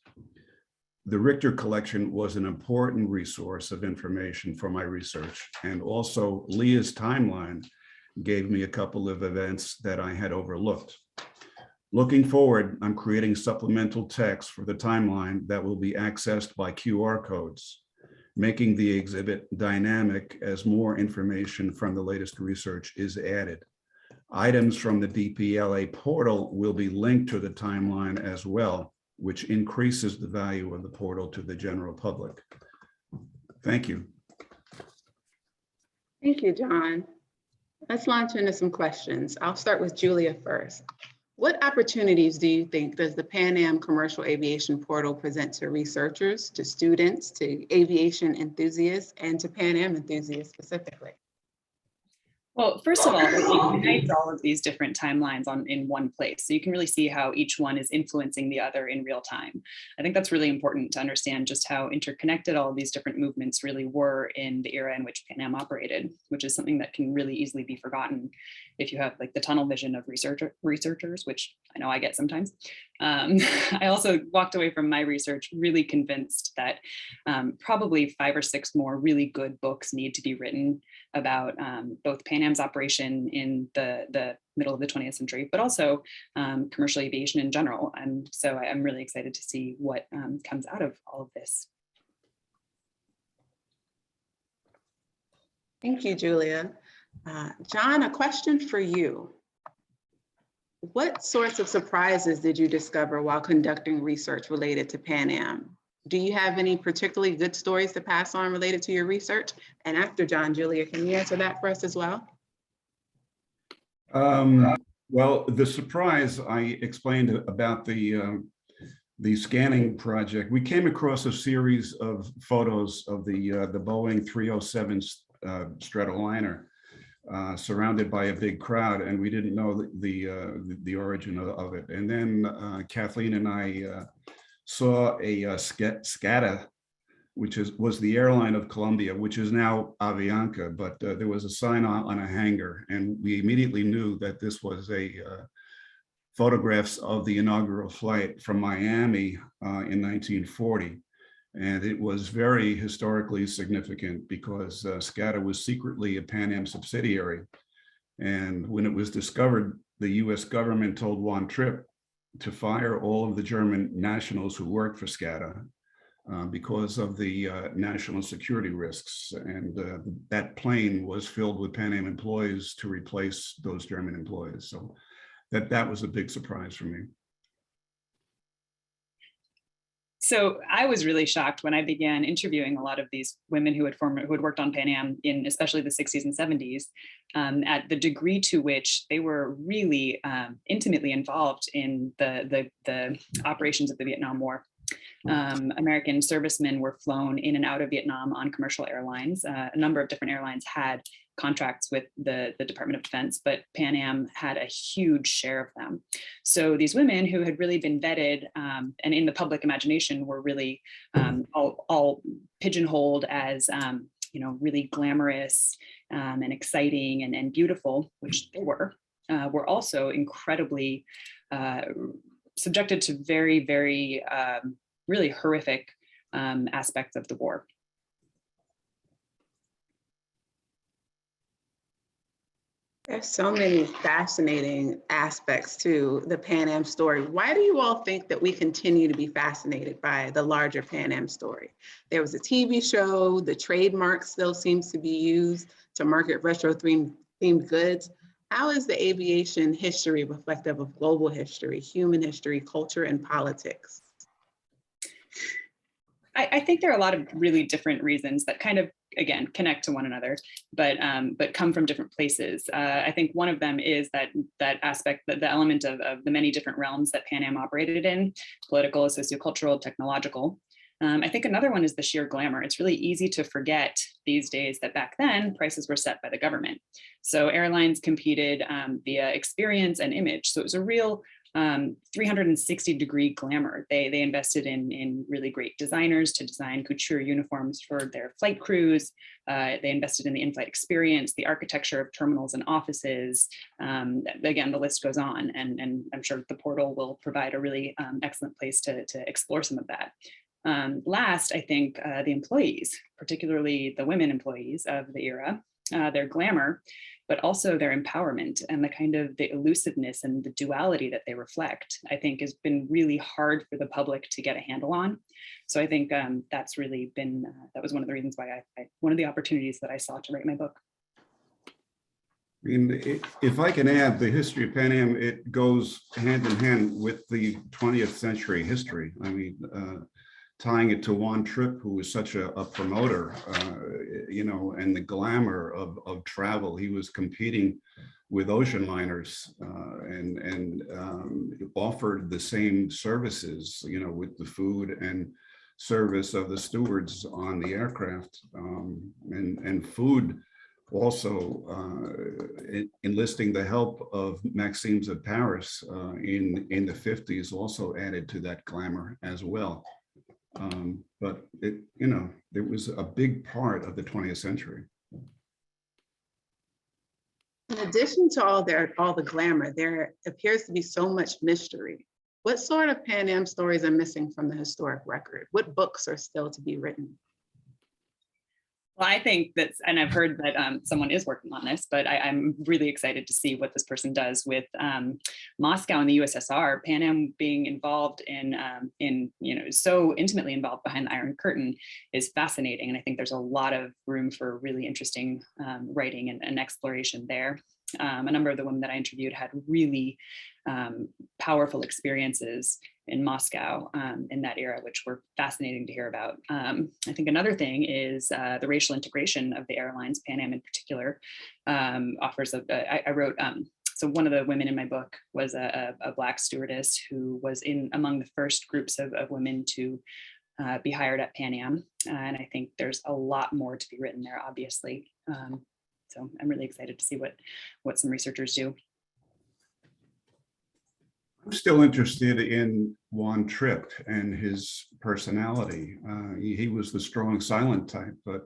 The Richter collection was an important resource of information for my research, and also Leah's timeline gave me a couple of events that I had overlooked. Looking forward, I'm creating supplemental text for the timeline that will be accessed by QR codes, making the exhibit dynamic as more information from the latest research is added. Items from the DPLA portal will be linked to the timeline as well, which increases the value of the portal to the general public. Thank you. Thank you, John. Let's launch into some questions. I'll start with Julia first. What opportunities do you think does the Pan Am Commercial Aviation Portal present to researchers, to students, to aviation enthusiasts, and to Pan Am enthusiasts specifically? Well, first of all, it unites all of these different timelines in one place. So you can really see how each one is influencing the other in real time. I think that's really important to understand just how interconnected all of these different movements really were in the era in which Pan Am operated, which is something that can really easily be forgotten if you have like the tunnel vision of researchers, which I know I get sometimes. I also walked away from my research really convinced that probably 5 or 6 more really good books need to be written about both Pan Am's operation in the middle of the 20th century, but also commercial aviation in general. And so I'm really excited to see what comes out of all of this. Thank you, Julia. John, a question for you. What sorts of surprises did you discover while conducting research related to Pan Am? Do you have any particularly good stories to pass on related to your research? And after John, Julia, can you answer that for us as well? Well, the surprise I explained about the scanning project, we came across a series of photos of the Boeing 307 Stratoliner surrounded by a big crowd, and we didn't know the origin of it. And then Kathleen and I saw a SCADA, which was the airline of Colombia, which is now Avianca, but there was a sign on a hangar, and we immediately knew that this was photographs of the inaugural flight from Miami in 1940. And it was very historically significant because SCADA was secretly a Pan Am subsidiary. And when it was discovered, the US government told Juan Tripp to fire all of the German nationals who worked for SCADA because of the national security risks. And that plane was filled with Pan Am employees to replace those German employees. So that was a big surprise for me. So I was really shocked when I began interviewing a lot of these women who had worked on Pan Am in especially the 60s and 70s, at the degree to which they were really intimately involved in the operations of the Vietnam War. American servicemen were flown in and out of Vietnam on commercial airlines. A number of different airlines had contracts with the Department of Defense, but Pan Am had a huge share of them. So these women who had really been vetted and in the public imagination were really all pigeonholed as really glamorous and exciting and beautiful, which they were also incredibly subjected to very, very really horrific aspects of the war. There's so many fascinating aspects to the Pan Am story. Why do you all think that we continue to be fascinated by the larger Pan Am story? There was a TV show, the trademark still seems to be used to market retro-themed goods. How is the aviation history reflective of global history, human history, culture, and politics? I think there are a lot of really different reasons that kind of, again, connect to one another, but come from different places. I think one of them is that aspect, the element of the many different realms that Pan Am operated in: political, sociocultural, technological. I think another one is the sheer glamour. It's really easy to forget these days that back then prices were set by the government. So airlines competed via experience and image. So it was a real 360-degree glamour. They invested in really great designers to design couture uniforms for their flight crews. They invested in the in-flight experience, the architecture of terminals and offices. Again, the list goes on, and I'm sure the portal will provide a really excellent place to explore some of that. Last, I think the employees, particularly the women employees of the era, their glamour, but also their empowerment and the kind of the elusiveness and the duality that they reflect, I think has been really hard for the public to get a handle on. So I think that's really been, that was one of the reasons why one of the opportunities that I saw to write my book. I mean, if I can add, the history of Pan Am, it goes hand in hand with the 20th century history. I mean, tying it to Juan Tripp, who was such a promoter, and the glamour of travel. He was competing with ocean liners and offered the same services, with the food and service of the stewards on the aircraft, and food also enlisting the help of Maxime's of Paris in the 50s also added to that glamour as well. But it was a big part of the 20th century. In addition to all the glamour, there appears to be so much mystery. What sort of Pan Am stories are missing from the historic record? What books are still to be written? Well, I think that's, and I've heard that someone is working on this, but I'm really excited to see what this person does with Moscow and the USSR. Pan Am being involved in so intimately involved behind the Iron Curtain is fascinating. And I think there's a lot of room for really interesting writing and exploration there. A number of the women that I interviewed had really powerful experiences in Moscow in that era, which were fascinating to hear about. I think another thing is the racial integration of the airlines. Pan Am in particular offers I wrote, so one of the women in my book was a Black stewardess who was among the first groups of women to be hired at Pan Am. And I think there's a lot more to be written there, obviously. So I'm really excited to see what some researchers do. I'm still interested in Juan Tripp and his personality. He was the strong, silent type, but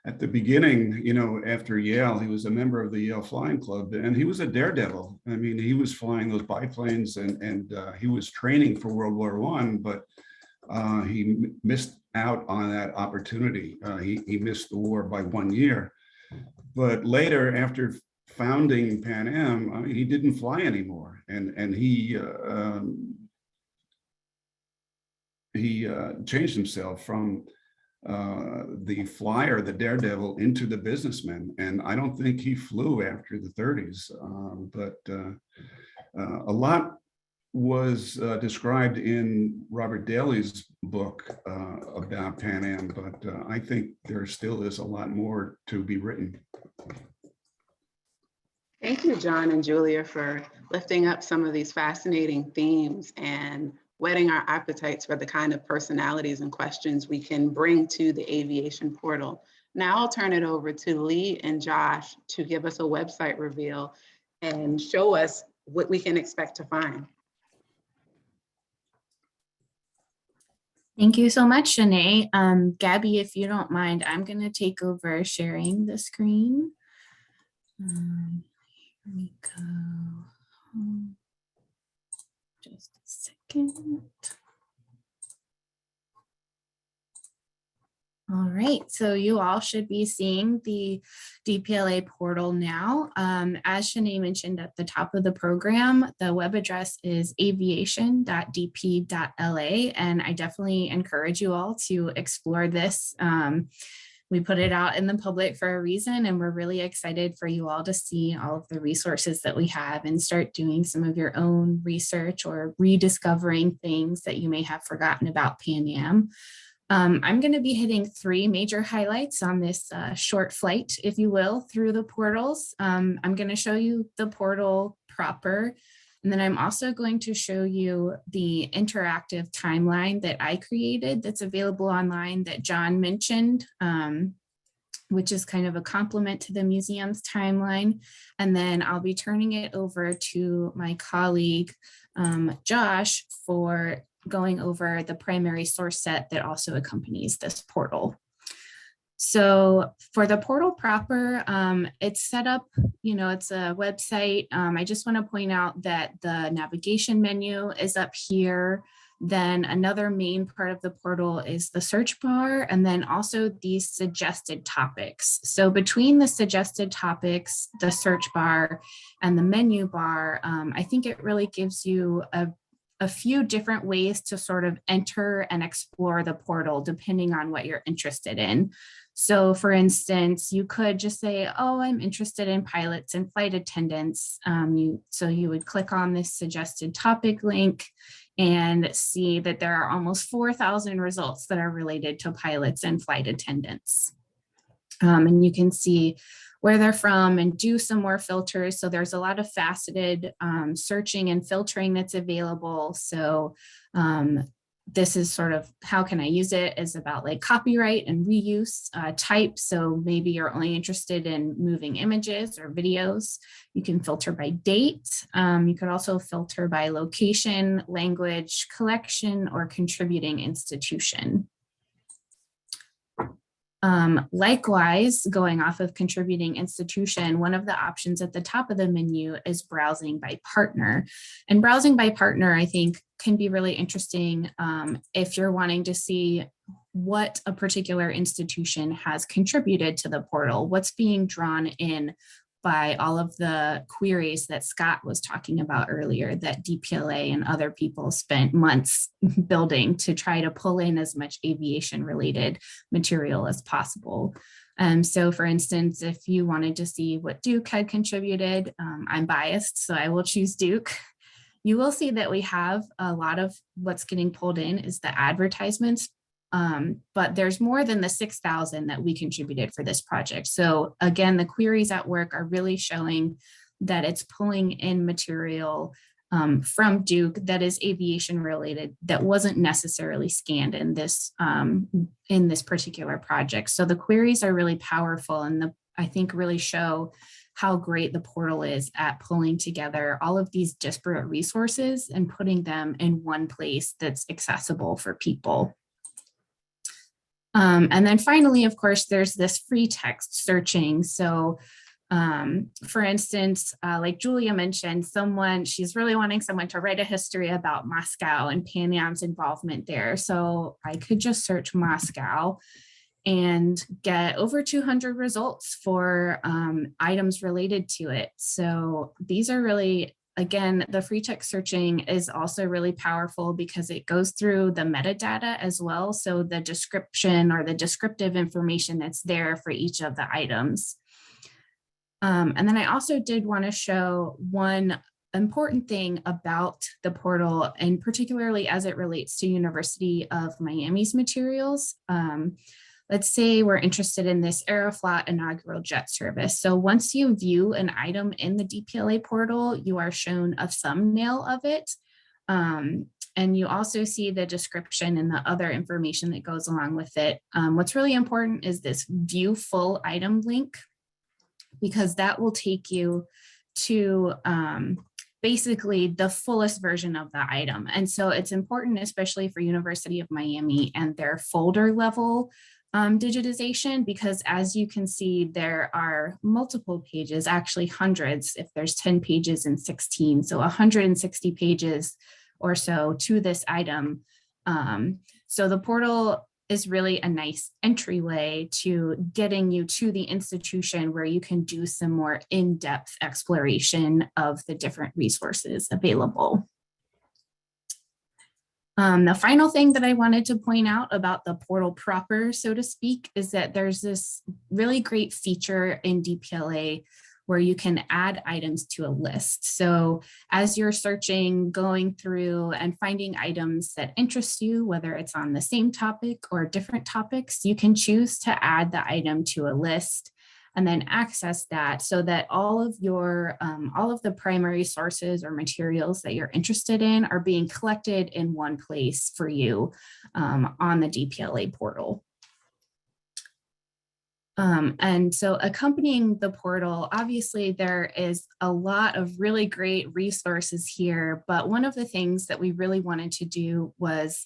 at the beginning, after Yale, he was a member of the Yale Flying Club, and he was a daredevil. I mean, he was flying those biplanes, and he was training for World War I, but he missed out on that opportunity. He missed the war by 1 year. But later, after founding Pan Am, he didn't fly anymore, and he changed himself from the flyer, the daredevil, into the businessman. And I don't think he flew after the 30s, but a lot was described in Robert Daly's book about Pan Am, but I think there still is a lot more to be written. Thank you, John and Julia, for lifting up some of these fascinating themes and whetting our appetites for the kind of personalities and questions we can bring to the aviation portal. Now I'll turn it over to Lee and Josh to give us a website reveal and show us what we can expect to find. Thank you so much, Shanae. Gabby, if you don't mind, I'm going to take over sharing the screen. Here we go. Just a second. All right, so you all should be seeing the DPLA portal now. As Shanae mentioned at the top of the program, the web address is aviation.dp.la, and I definitely encourage you all to explore this. We put it out in the public for a reason, and we're really excited for you all to see all of the resources that we have and start doing some of your own research or rediscovering things that you may have forgotten about Pan Am. I'm going to be hitting 3 major highlights on this short flight, if you will, through the portals. I'm going to show you the portal proper, and then I'm also going to show you the interactive timeline that I created that's available online that John mentioned, which is kind of a complement to the museum's timeline. And then I'll be turning it over to my colleague, Josh, for going over the primary source set that also accompanies this portal. So for the portal proper, it's set up, it's a website. I just want to point out that the navigation menu is up here. Then another main part of the portal is the search bar, and then also these suggested topics. So between the suggested topics, the search bar, and the menu bar, I think it really gives you a few different ways to sort of enter and explore the portal depending on what you're interested in. So for instance, you could just say, oh, I'm interested in pilots and flight attendants. So you would click on this suggested topic link. and see that there are almost 4,000 results that are related to pilots and flight attendants. And you can see where they're from and do some more filters. So there's a lot of faceted searching and filtering that's available. So this is sort of how can I use it is about like copyright and reuse type. So maybe you're only interested in moving images or videos. You can filter by date. You could also filter by location, language, collection, or contributing institution. Likewise, going off of contributing institution, one of the options at the top of the menu is browsing by partner. And browsing by partner, I think, can be really interesting if you're wanting to see what a particular institution has contributed to the portal, what's being drawn in by all of the queries that Scott was talking about earlier that DPLA and other people spent months building to try to pull in as much aviation related material as possible. So for instance, if you wanted to see what Duke had contributed, I'm biased, so I will choose Duke. You will see that we have a lot of what's getting pulled in is the advertisements. But there's more than the 6,000 that we contributed for this project. So again, the queries at work are really showing that it's pulling in material from Duke that is aviation related that wasn't necessarily scanned in this particular project. So the queries are really powerful and I think really show how great the portal is at pulling together all of these disparate resources and putting them in one place that's accessible for people. And then finally, of course, there's this free text searching. So for instance, like Julia mentioned, she's really wanting someone to write a history about Moscow and Pan Am's involvement there. So I could just search Moscow and get over 200 results for items related to it. So these are really, again, the free text searching is also really powerful because it goes through the metadata as well. So the description or the descriptive information that's there for each of the items. And then I also did want to show one important thing about the portal, and particularly as it relates to University of Miami's materials. Let's say we're interested in this Aeroflot inaugural jet service. So once you view an item in the DPLA portal, you are shown a thumbnail of it. And you also see the description and the other information that goes along with it. What's really important is this view full item link, because that will take you to basically the fullest version of the item. And so it's important, especially for University of Miami and their folder level digitization, because as you can see, there are multiple pages, actually hundreds, if there's 10 pages and 16, so 160 pages or so to this item. So the portal is really a nice entryway to getting you to the institution where you can do some more in-depth exploration of the different resources available. The final thing that I wanted to point out about the portal proper, so to speak, is that there's this really great feature in DPLA where you can add items to a list. So as you're searching, going through and finding items that interest you, whether it's on the same topic or different topics, you can choose to add the item to a list and then access that so that all of the primary sources or materials that you're interested in are being collected in one place for you on the DPLA portal. And so accompanying the portal, obviously there is a lot of really great resources here, but one of the things that we really wanted to do was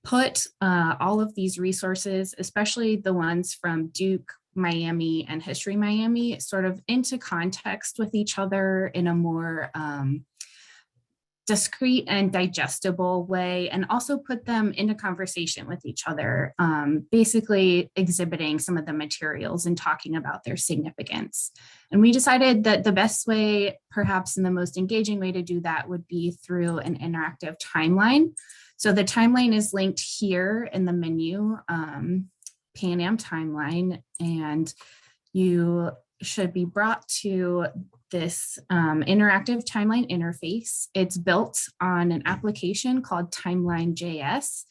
put all of these resources, especially the ones from Duke, Miami, and HistoryMiami, sort of into context with each other in a more discrete and digestible way, and also put them into conversation with each other, basically exhibiting some of the materials and talking about their significance. And we decided that the best way, perhaps in the most engaging way to do that, would be through an interactive timeline. So the timeline is linked here in the menu, Pan Am timeline, and you should be brought to this interactive timeline interface. It's built on an application called Timeline.js.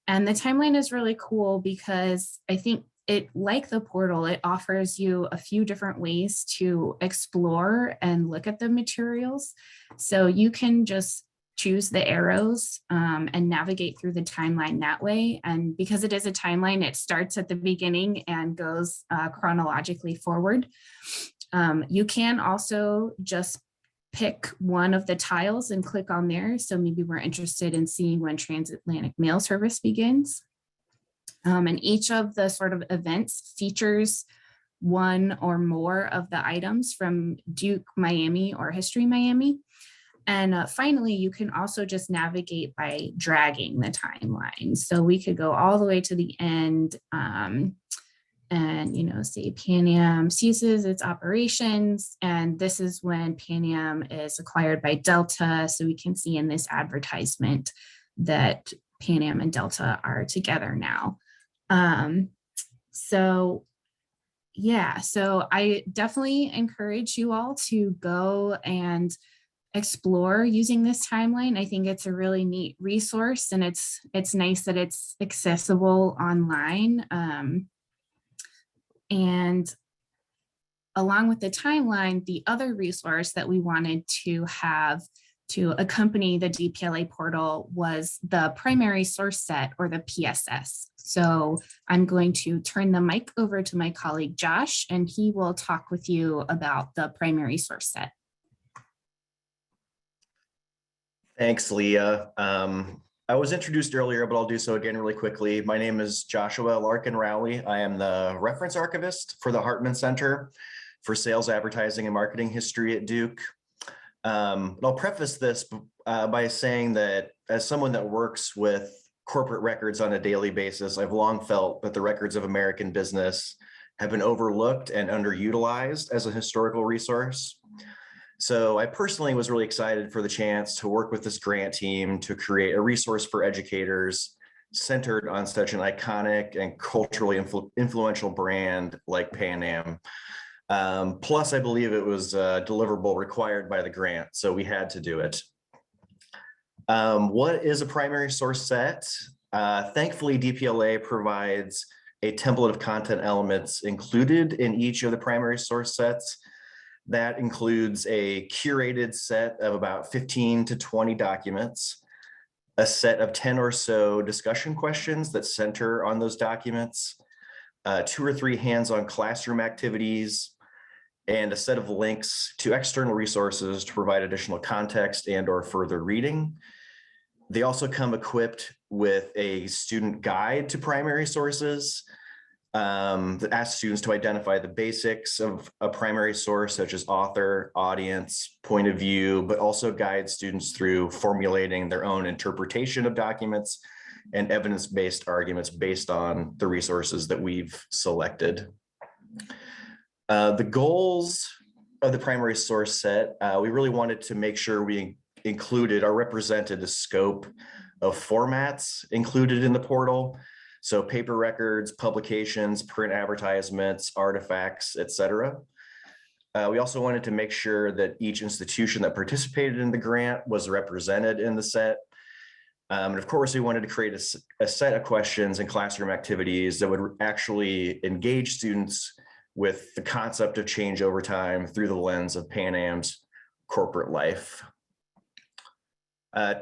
And the timeline is really cool because I think it, like the portal, it offers you a few different ways to explore and look at the materials. So you can just choose the arrows and navigate through the timeline that way. And because it is a timeline, it starts at the beginning and goes chronologically forward. You can also just pick one of the tiles and click on there. So maybe we're interested in seeing when transatlantic mail service begins. And each of the sort of events features one or more of the items from Duke Miami or History Miami. And finally, you can also just navigate by dragging the timeline. So we could go all the way to the end and, you know, say Pan Am ceases its operations. And this is when Pan Am is acquired by Delta. So we can see in this advertisement that Pan Am and Delta are together now. So I definitely encourage you all to go and explore using this timeline. I think it's a really neat resource, and it's nice that it's accessible online. And along with the timeline, the other resource that we wanted to have to accompany the DPLA portal was the primary source set, or the PSS. So I'm going to turn the mic over to my colleague Josh, and he will talk with you about the primary source set. Thanks, Leah. I was introduced earlier, but I'll do so again really quickly. My name is Joshua Larkin Rowley. I am the reference archivist for the Hartman Center for Sales, Advertising, and Marketing History at Duke. I'll preface this by saying that as someone that works with corporate records on a daily basis, I've long felt that the records of American business have been overlooked and underutilized as a historical resource. So I personally was really excited for the chance to work with this grant team to create a resource for educators centered on such an iconic and culturally influential brand like Pan Am. Plus, I believe it was a deliverable required by the grant, so we had to do it. What is a primary source set? Thankfully, DPLA provides a template of content elements included in each of the primary source sets. That includes a curated set of about 15 to 20 documents, a set of 10 or so discussion questions that center on those documents, 2 or 3 hands-on classroom activities, and a set of links to external resources to provide additional context and or further reading. They also come equipped with a student guide to primary sources that asks students to identify the basics of a primary source, such as author, audience, point of view, but also guides students through formulating their own interpretation of documents and evidence-based arguments based on the resources that we've selected. The goals of the primary source set, we really wanted to make sure we included or represented the scope of formats included in the portal. So paper records, publications, print advertisements, artifacts, etc. We also wanted to make sure that each institution that participated in the grant was represented in the set. And of course, we wanted to create a set of questions and classroom activities that would actually engage students with the concept of change over time through the lens of Pan Am's corporate life.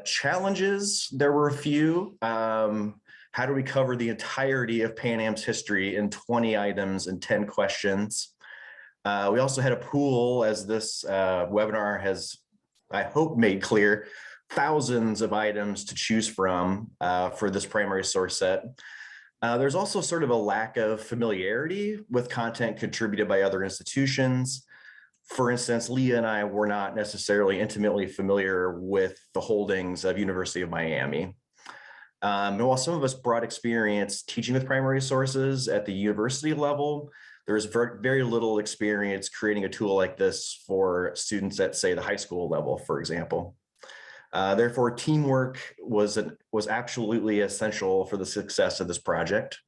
Challenges, there were a few. How do we cover the entirety of Pan Am's history in 20 items and 10 questions? We also had a pool, as this webinar has, I hope, made clear, thousands of items to choose from for this primary source set. There's also sort of a lack of familiarity with content contributed by other institutions. For instance, Leah and I were not necessarily intimately familiar with the holdings of University of Miami. And while some of us brought experience teaching with primary sources at the university level, there's very little experience creating a tool like this for students at, say, the high school level, for example. Therefore, teamwork was absolutely essential for the success of this project.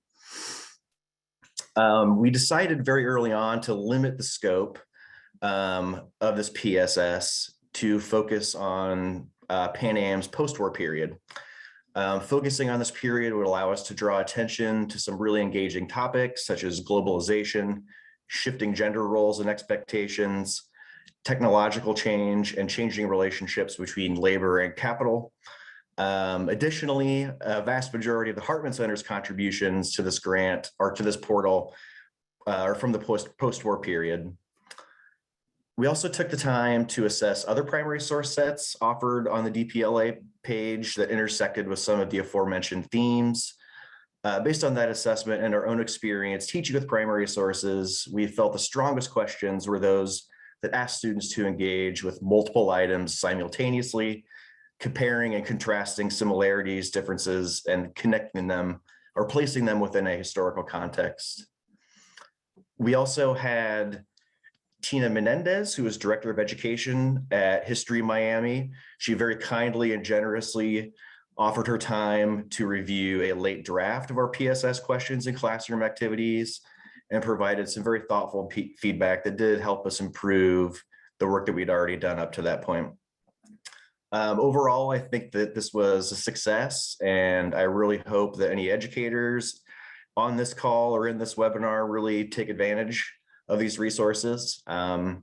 We decided very early on to limit the scope of this PSS to focus on Pan Am's post-war period. Focusing on this period would allow us to draw attention to some really engaging topics such as globalization, shifting gender roles and expectations, technological change, and changing relationships between labor and capital. Additionally, a vast majority of the Hartman Center's contributions to this grant or to this portal are from the post-war period. We also took the time to assess other primary source sets offered on the DPLA page that intersected with some of the aforementioned themes. Based on that assessment and our own experience teaching with primary sources, we felt the strongest questions were those that asked students to engage with multiple items simultaneously, comparing and contrasting similarities, differences, and connecting them or placing them within a historical context. We also had Tina Menendez, who is Director of Education at HistoryMiami. She very kindly and generously offered her time to review a late draft of our PSS questions and classroom activities and provided some very thoughtful feedback that did help us improve the work that we'd already done up to that point. Overall, I think that this was a success, and I really hope that any educators on this call or in this webinar really take advantage of these resources. And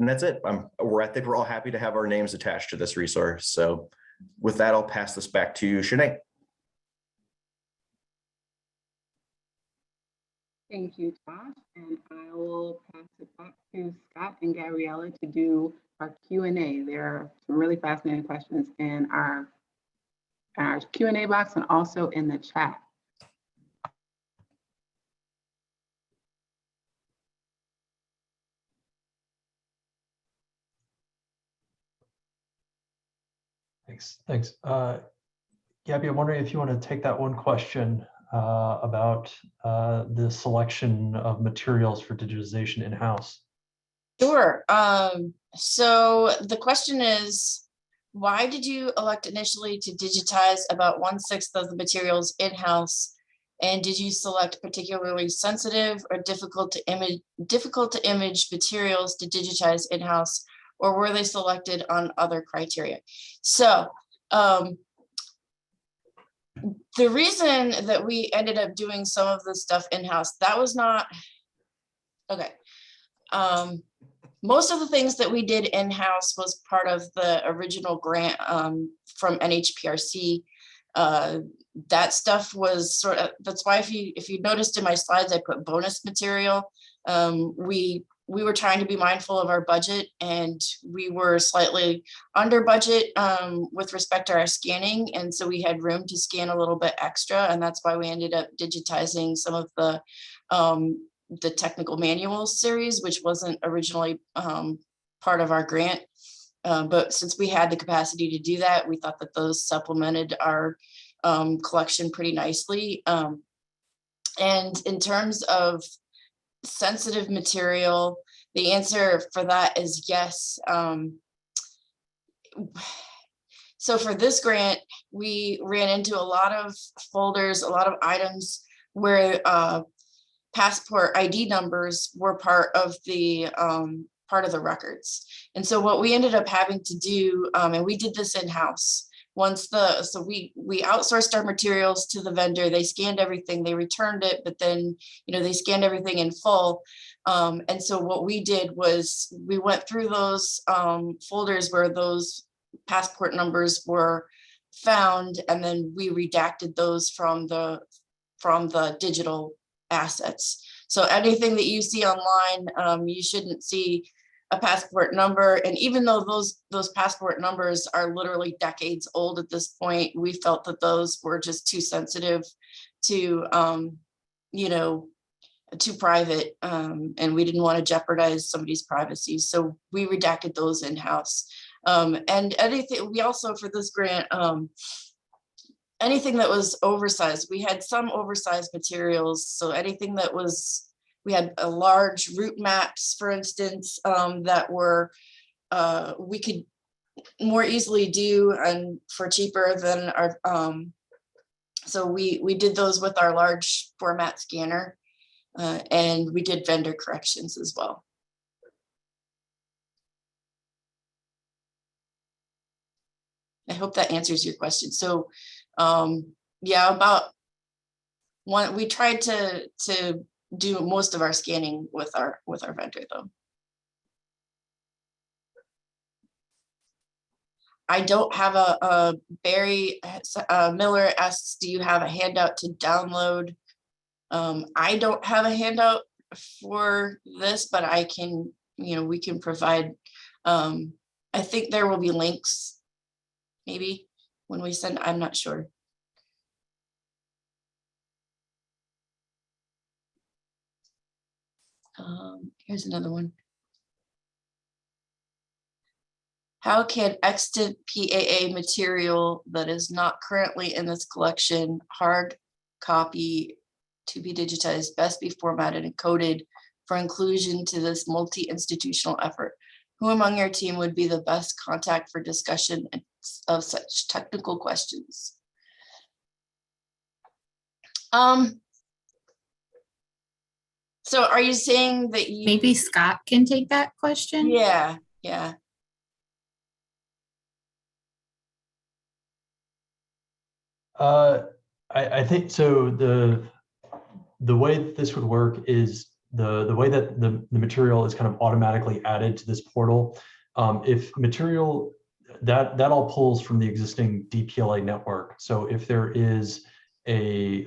that's it. I think we're all happy to have our names attached to this resource. So with that, I'll pass this back to Shanae. Thank you, Josh. And I will pass it back to Scott and Gabriella to do our Q&A. There are some really fascinating questions in our Q&A box and also in the chat. Thanks. Gabby, I'm wondering if you want to take that one question about the selection of materials for digitization in-house. Sure. So the question is, why did you elect initially to digitize about 1/6 of the materials in-house? And did you select particularly sensitive or difficult to image materials to digitize in-house, or were they selected on other criteria? So the reason that we ended up doing some of this stuff in-house, that was not, okay. Most of the things that we did in-house was part of the original grant from NHPRC. That stuff was sort of, that's why if you noticed in my slides, I put bonus material. We were trying to be mindful of our budget, and we were slightly under budget with respect to our scanning. And so we had room to scan a little bit extra. And that's why we ended up digitizing some of the technical manuals series, which wasn't originally part of our grant. But since we had the capacity to do that, we thought that those supplemented our collection pretty nicely. And in terms of sensitive material, the answer for that is yes. So for this grant, we ran into a lot of folders, a lot of items where passport ID numbers were part of the records. And so what we ended up having to do, and we did this in-house, so we outsourced our materials to the vendor. They scanned everything, they returned it, but then they scanned everything in full. And so what we did was we went through those folders where those passport numbers were found, and then we redacted those from the digital assets. So anything that you see online, you shouldn't see a passport number. And even though those passport numbers are literally decades old at this point, we felt that those were just too sensitive to, too private, and we didn't want to jeopardize somebody's privacy. So we redacted those in-house. And anything, we also, for this grant, anything that was oversized, we had some oversized materials. So anything that was, we had a large route maps, for instance, that were, we could more easily do and for cheaper than our, so we did those with our large format scanner, and we did vendor corrections as well. I hope that answers your question. So yeah, we tried to do most of our scanning with our vendor though. I don't have Barry Miller asks, do you have a handout to download? I don't have a handout for this, but I can, we can provide, I think there will be links maybe when we send, I'm not sure. Here's another one. How can extant PAA material that is not currently in this collection, hard copy to be digitized, best be formatted and coded for inclusion to this multi-institutional effort? Who among your team would be the best contact for discussion of such technical questions? So are you saying that you— Maybe Scott can take that question? Yeah. I think so. The way that this would work is the way that the material is kind of automatically added to this portal. If material that all pulls from the existing DPLA network. So if there is a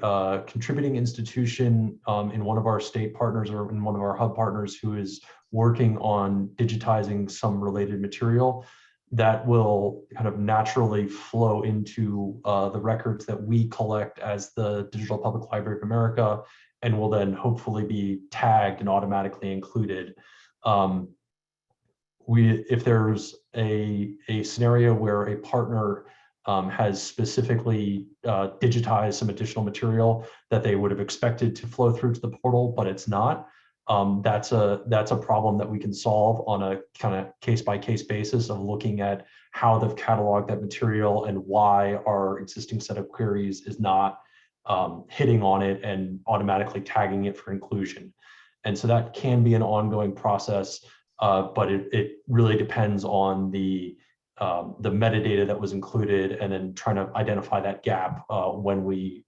contributing institution in one of our state partners or in one of our hub partners who is working on digitizing some related material, that will kind of naturally flow into the records that we collect as the Digital Public Library of America, and will then hopefully be tagged and automatically included. If there's a scenario where a partner has specifically digitized some additional material that they would have expected to flow through to the portal, but it's not, that's a problem that we can solve on a kind of case-by-case basis of looking at how they've cataloged that material and why our existing set of queries is not hitting on it and automatically tagging it for inclusion. And so that can be an ongoing process, but it really depends on the metadata that was included, and then trying to identify that gap when we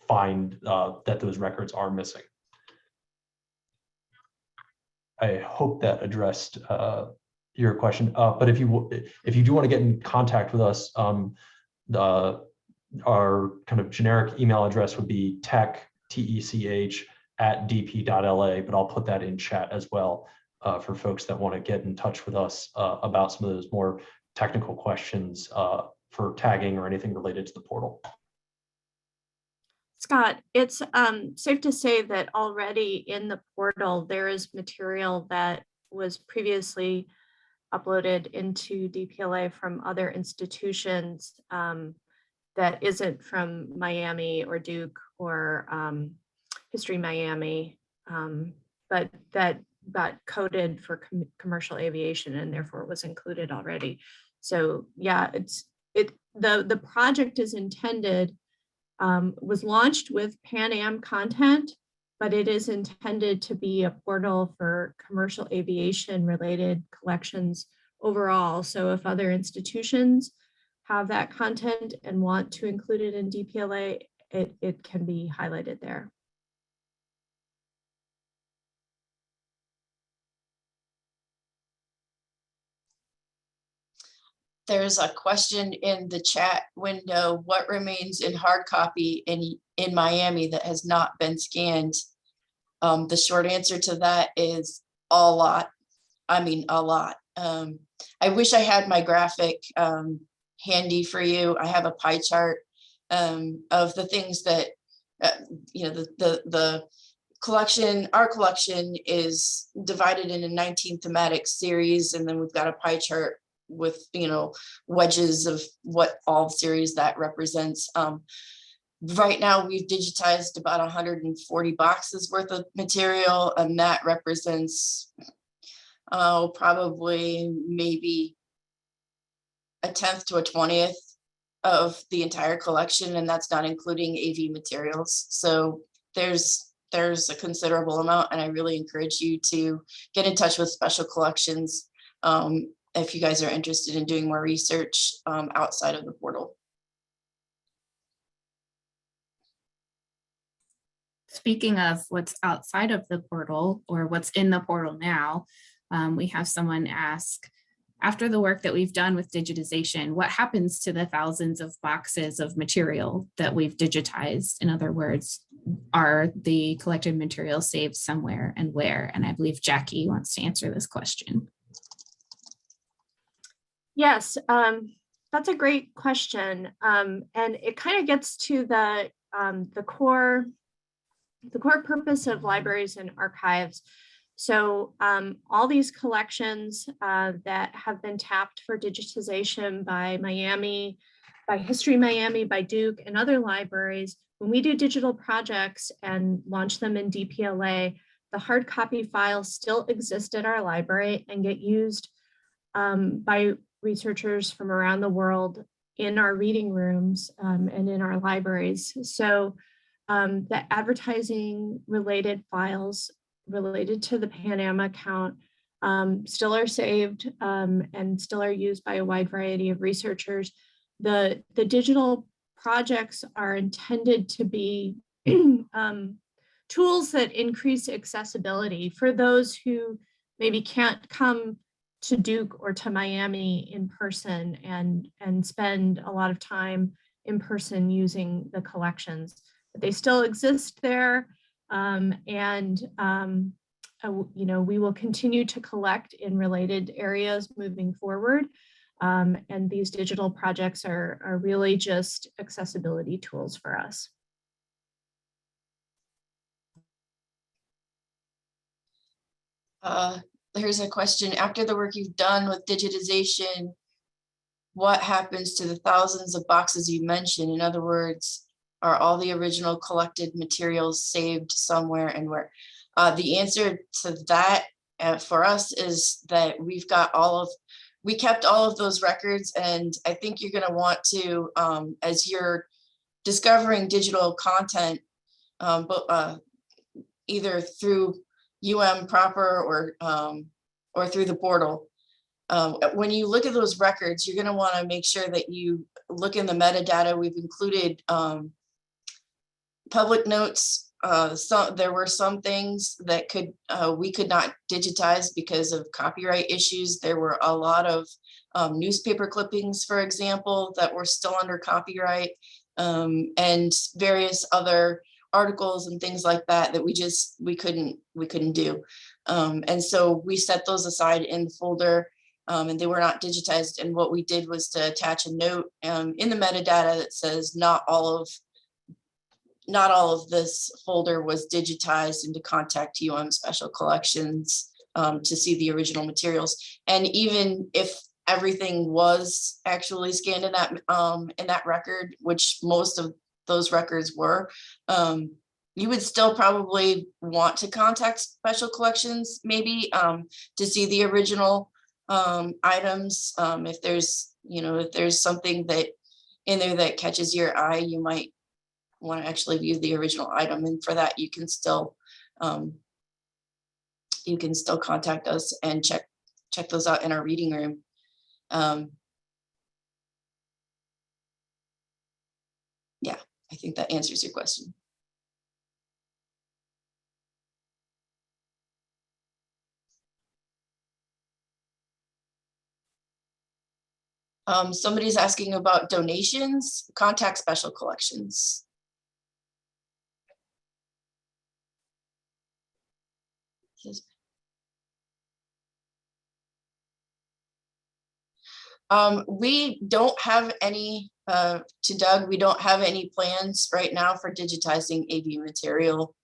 find that those records are missing. I hope that addressed your question. But if you do want to get in contact with us, our kind of generic email address would be tech@dp.la, but I'll put that in chat as well for folks that want to get in touch with us about some of those more technical questions for tagging or anything related to the portal. Scott, it's safe to say that already in the portal, there is material that was previously uploaded into DPLA from other institutions that isn't from Miami or Duke or HistoryMiami, but that got coded for commercial aviation and therefore was included already. So yeah, the project is intended, was launched with Pan Am content, but it is intended to be a portal for commercial aviation related collections overall. So if other institutions have that content and want to include it in DPLA, it can be highlighted there. There's a question in the chat window: what remains in hard copy in Miami that has not been scanned? The short answer to that is a lot. I mean, a lot. I wish I had my graphic handy for you. I have a pie chart of the things that, the collection, our collection is divided into 19 thematic series, and then we've got a pie chart with wedges of what all series that represents. Right now we've digitized about 140 boxes worth of material, and that represents probably maybe a 10th to a 20th of the entire collection, and that's not including AV materials. So there's a considerable amount, and I really encourage you to get in touch with special collections. if you guys are interested in doing more research outside of the portal. Speaking of what's outside of the portal or what's in the portal now, we have someone ask, after the work that we've done with digitization, what happens to the thousands of boxes of material that we've digitized? In other words, are the collected materials saved somewhere and where? And I believe Jackie wants to answer this question. Yes, that's a great question. And it kind of gets to the core purpose of libraries and archives. So all these collections that have been tapped for digitization by Miami, by HistoryMiami, by Duke, and other libraries, when we do digital projects and launch them in DPLA, the hard copy files still exist at our library and get used by researchers from around the world in our reading rooms and in our libraries. So the advertising related files related to the Pan Am account still are saved and still are used by a wide variety of researchers. The digital projects are intended to be tools that increase accessibility for those who maybe can't come to Duke or to Miami in person and spend a lot of time in person using the collections. But they still exist there, you know, we will continue to collect in related areas moving forward. And these digital projects are really just accessibility tools for us. Here's a question. After the work you've done with digitization, what happens to the thousands of boxes you mentioned? In other words, are all the original collected materials saved somewhere and where? The answer to that for us is that we kept all of those records, and I think you're going to want to, as you're discovering digital content, either through proper or through the portal. When you look at those records, you're going to want to make sure that you look in the metadata. We've included public notes. There were some things that we could not digitize because of copyright issues. There were a lot of newspaper clippings, for example, that were still under copyright, and various other articles and things like that we couldn't do. And so we set those aside in the folder, and they were not digitized. And what we did was to attach a note in the metadata that says not all of this folder was digitized, and to contact Special Collections to see the original materials. And even if everything was actually scanned in that record, which most of those records were, you would still probably want to contact Special Collections maybe to see the original items. If there's something that in there that catches your eye, you might want to actually view the original item, and for that you can still contact us and check those out in our reading room. Yeah, I think that answers your question. Somebody's asking about donations. Contact Special Collections. We don't have any, to Doug, we don't have any plans right now for digitizing AV material.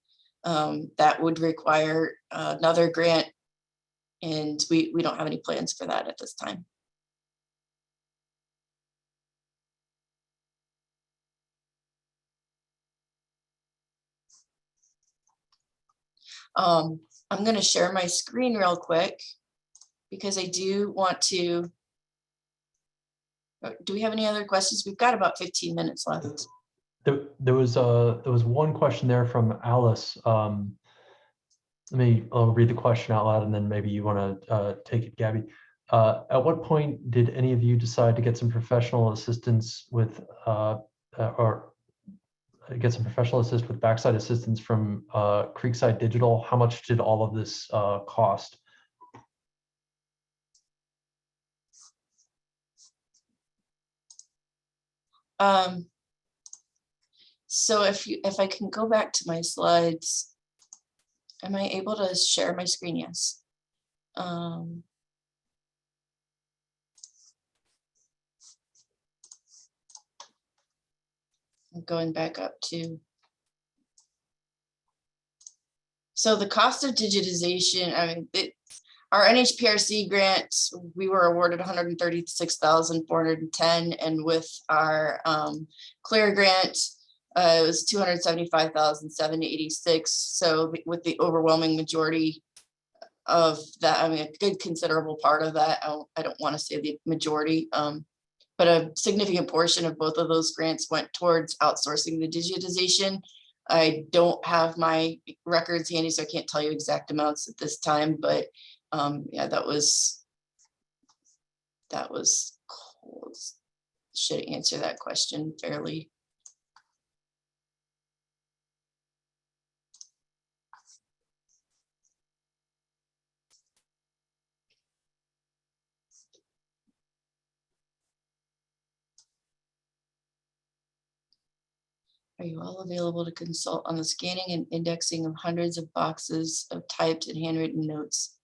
That would require another grant, and we don't have any plans for that at this time. I'm going to share my screen real quick because I do want to. Do we have any other questions? We've got about 15 minutes left. There was one question there from Alice. I'll read the question out loud, and then maybe you want to take it, Gabby. At what point did any of you decide to get some professional assistance with, or get some professional assist with backside assistance from Creekside Digital? How much did all of this cost? So if I can go back to my slides, am I able to share my screen? Yes. I'm going back up to. So the cost of digitization, I mean, our NHPRC grant, we were awarded 136,410, and with our CLIR grant, it was 275,786. So with the overwhelming majority of that, I mean, a good considerable part of that, I don't want to say the majority, but a significant portion of both of those grants went towards outsourcing the digitization. I don't have my records handy, so I can't tell you exact amounts at this time, but yeah, that was cool. Should answer that question fairly. Are you all available to consult on the scanning and indexing of hundreds of boxes of typed and handwritten notes?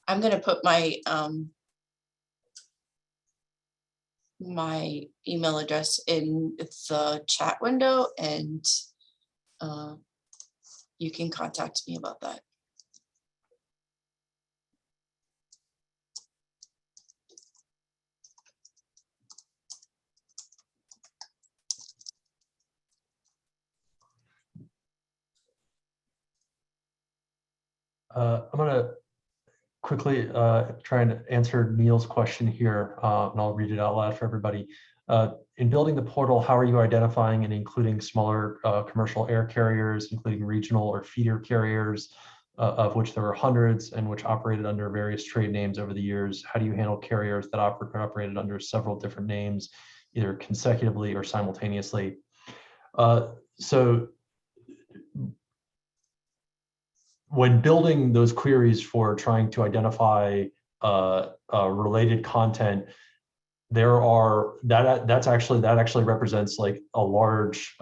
I'm going to put my my email address in the chat window, and you can contact me about that. I'm going to quickly try and answer Neil's question here, and I'll read it out loud for everybody. In building the portal, how are you identifying and including smaller commercial air carriers, including regional or feeder carriers, of which there are hundreds and which operated under various trade names over the years? How do you handle carriers that operated under several different names, either consecutively or simultaneously? So when building those queries for trying to identify related content, that actually represents like a large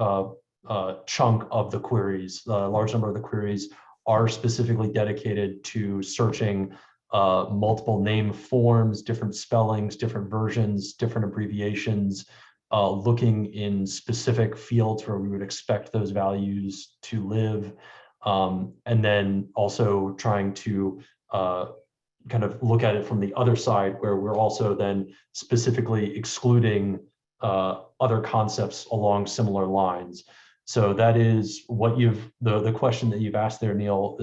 chunk of the queries. A large number of the queries are specifically dedicated to searching multiple name forms, different spellings, different versions, different abbreviations, looking in specific fields where we would expect those values to live. And then also trying to kind of look at it from the other side, where we're also then specifically excluding other concepts along similar lines. So that is what the question that you've asked there, Neil,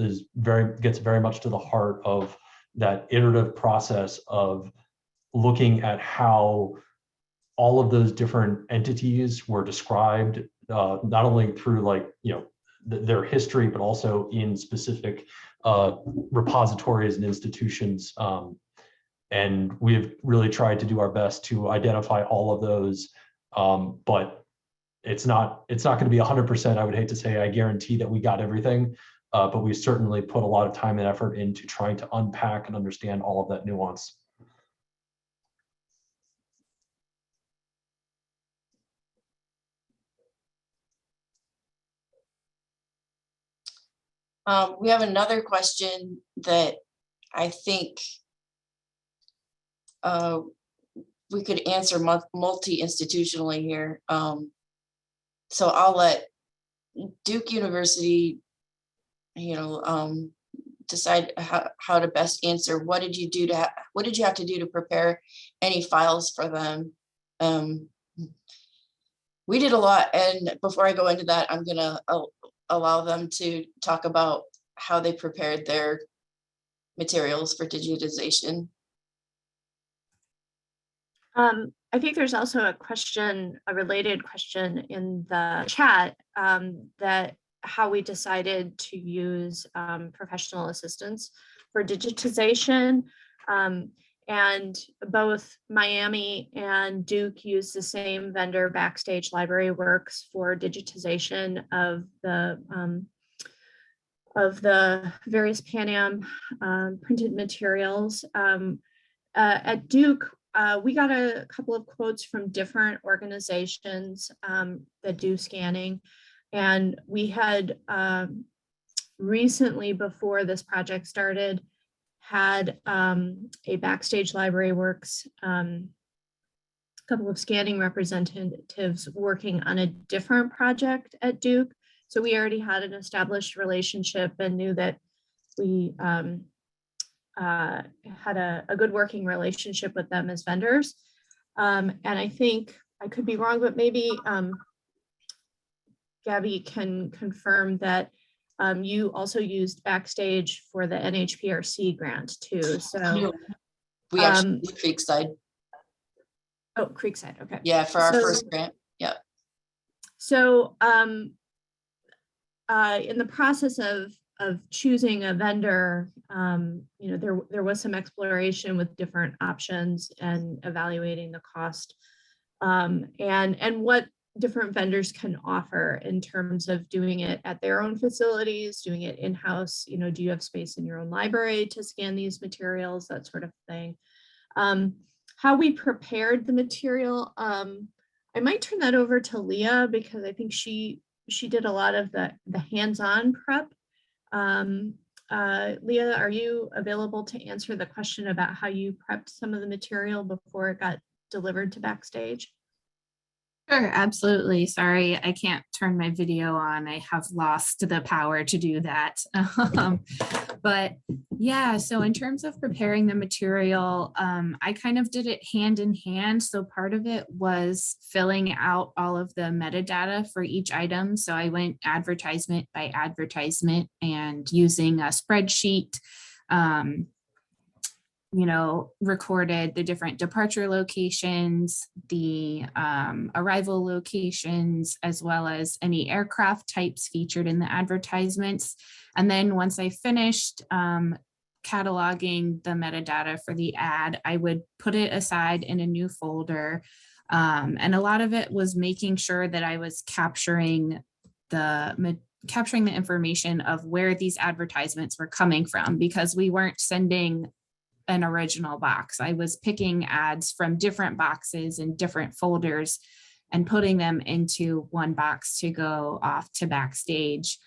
gets very much to the heart of that iterative process of looking at how all of those different entities were described, not only through their history, but also in specific repositories and institutions. And we've really tried to do our best to identify all of those, but it's not going to be 100%. I would hate to say I guarantee that we got everything, but we certainly put a lot of time and effort into trying to unpack and understand all of that nuance. We have another question that I think we could answer multi-institutionally here. So I'll let Duke University, decide how to best answer. What did you have to do to prepare any files for them? We did a lot, and before I go into that, I'm gonna allow them to talk about how they prepared their materials for digitization. I think there's also a question, a related question in the chat, that how we decided to use professional assistants for digitization. And both Miami and Duke use the same vendor, Backstage Library Works, for digitization of the various Pan Am printed materials. At Duke, we got a couple of quotes from different organizations that do scanning. And we had recently, before this project started, had a Backstage Library Works, couple of scanning representatives working on a different project at Duke. So we already had an established relationship and knew that we had a good working relationship with them as vendors. And I think, I could be wrong, but maybe Gabby can confirm that you also used Backstage for the NHPRC grant too. So we actually did Creekside. Oh, Creekside, okay. Yeah, for our first grant. Yeah. So in the process of choosing a vendor, you know, there was some exploration with different options and evaluating the cost, and what different vendors can offer in terms of doing it at their own facilities, doing it in-house. You know, do you have space in your own library to scan these materials, that sort of thing. How we prepared the material, I might turn that over to Leah, because I think she did a lot of the hands-on prep. Leah, are you available to answer the question about how you prepped some of the material before it got delivered to Backstage? Sure, absolutely. Sorry, I can't turn my video on. I have lost the power to do that. But yeah, so in terms of preparing the material, I kind of did it hand in hand. So part of it was filling out all of the metadata for each item. So I went advertisement by advertisement and using a spreadsheet, you know, recorded the different departure locations, the arrival locations, as well as any aircraft types featured in the advertisements. And then once I finished cataloging the metadata for the ad, I would put it aside in a new folder. And a lot of it was making sure that I was capturing the information of where these advertisements were coming from, because we weren't sending an original box. I was picking ads from different boxes and different folders and putting them into one box to go off to Backstage.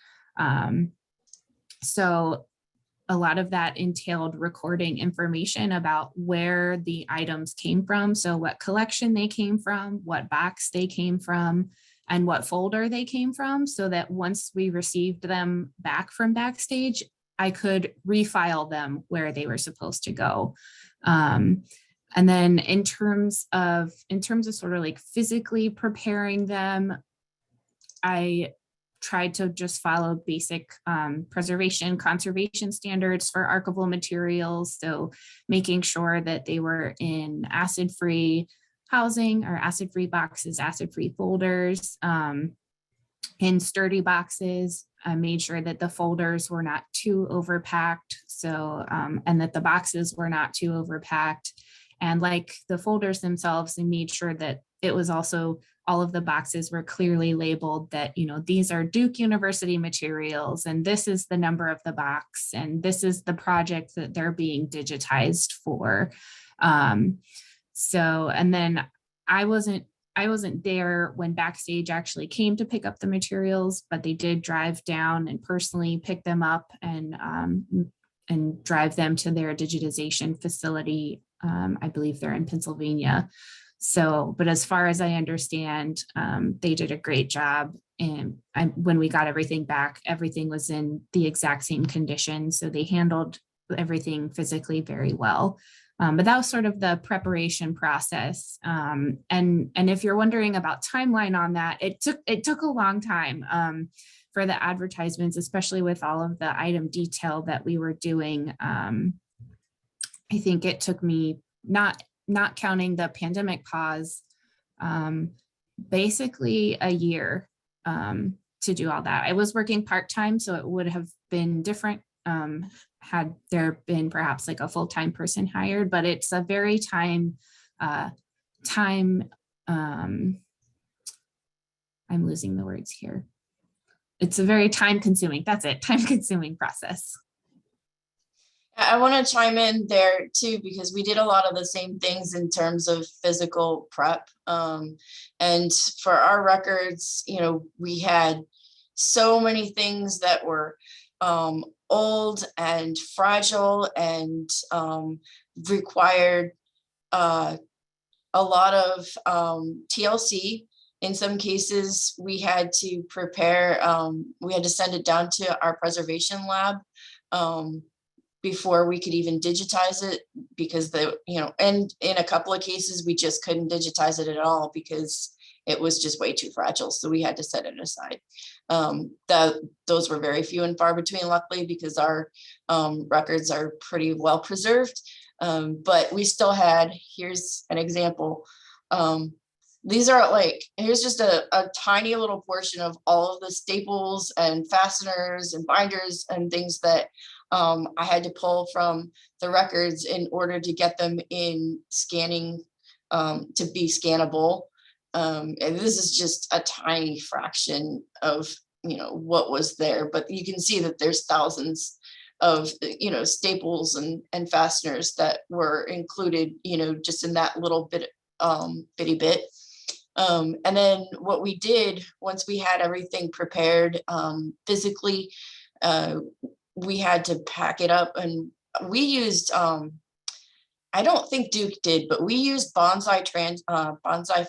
So a lot of that entailed recording information about where the items came from. So what collection they came from, what box they came from, and what folder they came from, so that once we received them back from Backstage, I could refile them where they were supposed to go. And then in terms of sort of like physically preparing them, I tried to just follow basic conservation standards for archival materials. So making sure that they were in acid-free housing or acid-free boxes, acid-free folders, in sturdy boxes. I made sure that the folders were not too overpacked. So, and that the boxes were not too overpacked. And like the folders themselves, I made sure that it was also, all of the boxes were clearly labeled that, you know, these are Duke University materials, and this is the number of the box, and this is the project that they're being digitized for. So, and then I wasn't there when Backstage actually came to pick up the materials, but they did drive down and personally pick them up and drive them to their digitization facility. I believe they're in Pennsylvania. So, but as far as I understand, they did a great job. And when we got everything back, everything was in the exact same condition. So they handled everything physically very well. But that was sort of the preparation process. And if you're wondering about timeline on that, it took a long time for the advertisements, especially with all of the item detail that we were doing. I think it took me not not counting the pandemic pause, basically a year to do all that. I was working part-time, so it would have been different had there been perhaps like a full-time person hired, but it's a very I'm losing the words here. It's a very time-consuming, that's it, time-consuming process. I want to chime in there too, because we did a lot of the same things in terms of physical prep. And for our records, you know, we had so many things that were old and fragile and required a lot of TLC. In some cases, we had to prepare, we had to send it down to our preservation lab before we could even digitize it, because and in a couple of cases, we just couldn't digitize it at all because it was just way too fragile. So we had to set it aside. Those were very few and far between, luckily, because our records are pretty well preserved. But we still had, here's an example. These are like, here's just a tiny little portion of all of the staples and fasteners and binders and things that I had to pull from the records in order to get them in scanning to be scannable. And this is just a tiny fraction of, you know, what was there, but you can see that there's thousands of, you know, staples and fasteners that were included, you know, just in that little bit, bitty bit. And then what we did once we had everything prepared physically, we had to pack it up, and we used, I don't think Duke did, but we used Bonsai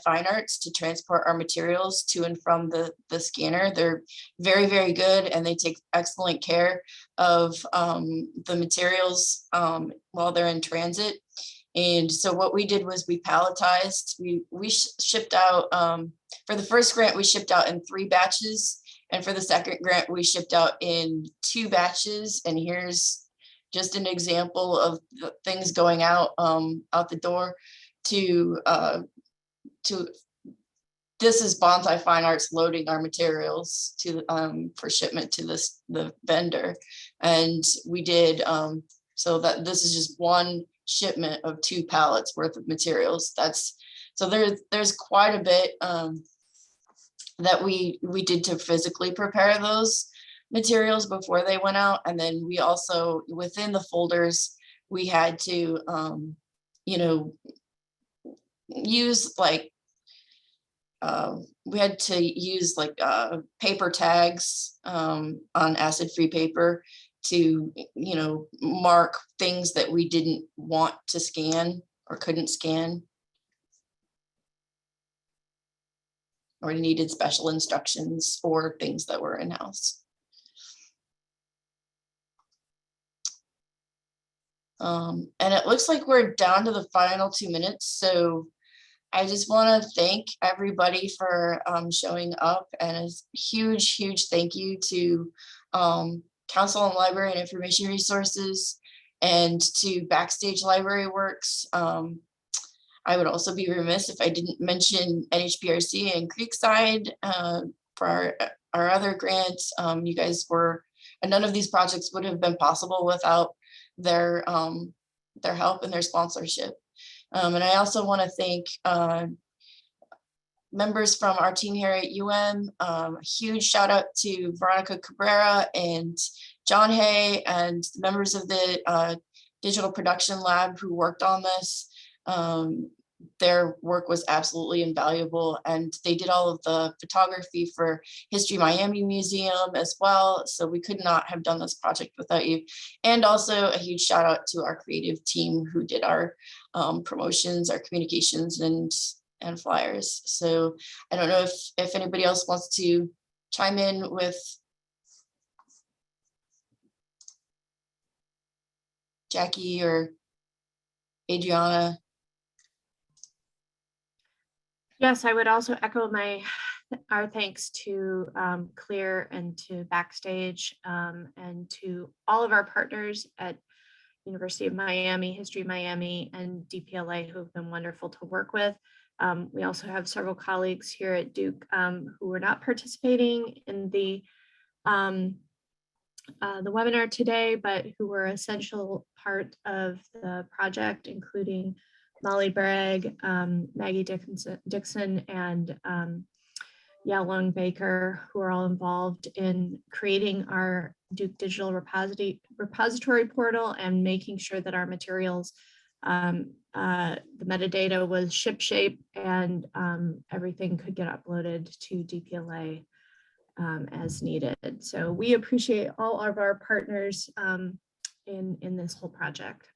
Fine Arts to transport our materials to and from the scanner. They're very, very good, and they take excellent care of the materials while they're in transit. And so what we did was we palletized, we shipped out, for the first grant, we shipped out in 3 batches. And for the second grant, we shipped out in 2 batches. And here's just an example of the things going out the door to this is Bonsai Fine Arts loading our materials to for shipment to the vendor. And we did, so that this is just one shipment of 2 pallets worth of materials. So there's quite a bit that we did to physically prepare those materials before they went out. And then we also, within the folders, we had to, you know, use like, we had to use like paper tags on acid-free paper to, you know, mark things that we didn't want to scan or couldn't scan, or needed special instructions for things that were in-house. And it looks like we're down to the final 2 minutes. So I just want to thank everybody for showing up, and a huge, huge thank you to Council on Library and Information Resources and to Backstage Library Works. I would also be remiss if I didn't mention NHPRC and Creekside for our other grants. You guys were, and none of these projects would have been possible without their help and their sponsorship. And I also want to thank members from our team here at UM. A huge shout out to Veronica Cabrera and John Hay and members of the Digital Production Lab who worked on this. Their work was absolutely invaluable, and they did all of the photography for HistoryMiami Museum as well. So we could not have done this project without you. And also a huge shout out to our creative team who did our promotions, our communications and flyers. So I don't know if anybody else wants to chime in with Jackie or Adriana. Yes, I would also echo our thanks to CLIR and to Backstage and to all of our partners at University of Miami, HistoryMiami, and DPLA, who have been wonderful to work with. We also have several colleagues here at Duke who are not participating in the webinar today, but who were essential part of the project, including Molly Bragg, Maggie Dixon, and Yalong Baker, who are all involved in creating our Duke Digital Repository portal and making sure that our materials, the metadata was shipshape and everything could get uploaded to DPLA as needed. So we appreciate all of our partners in this whole project.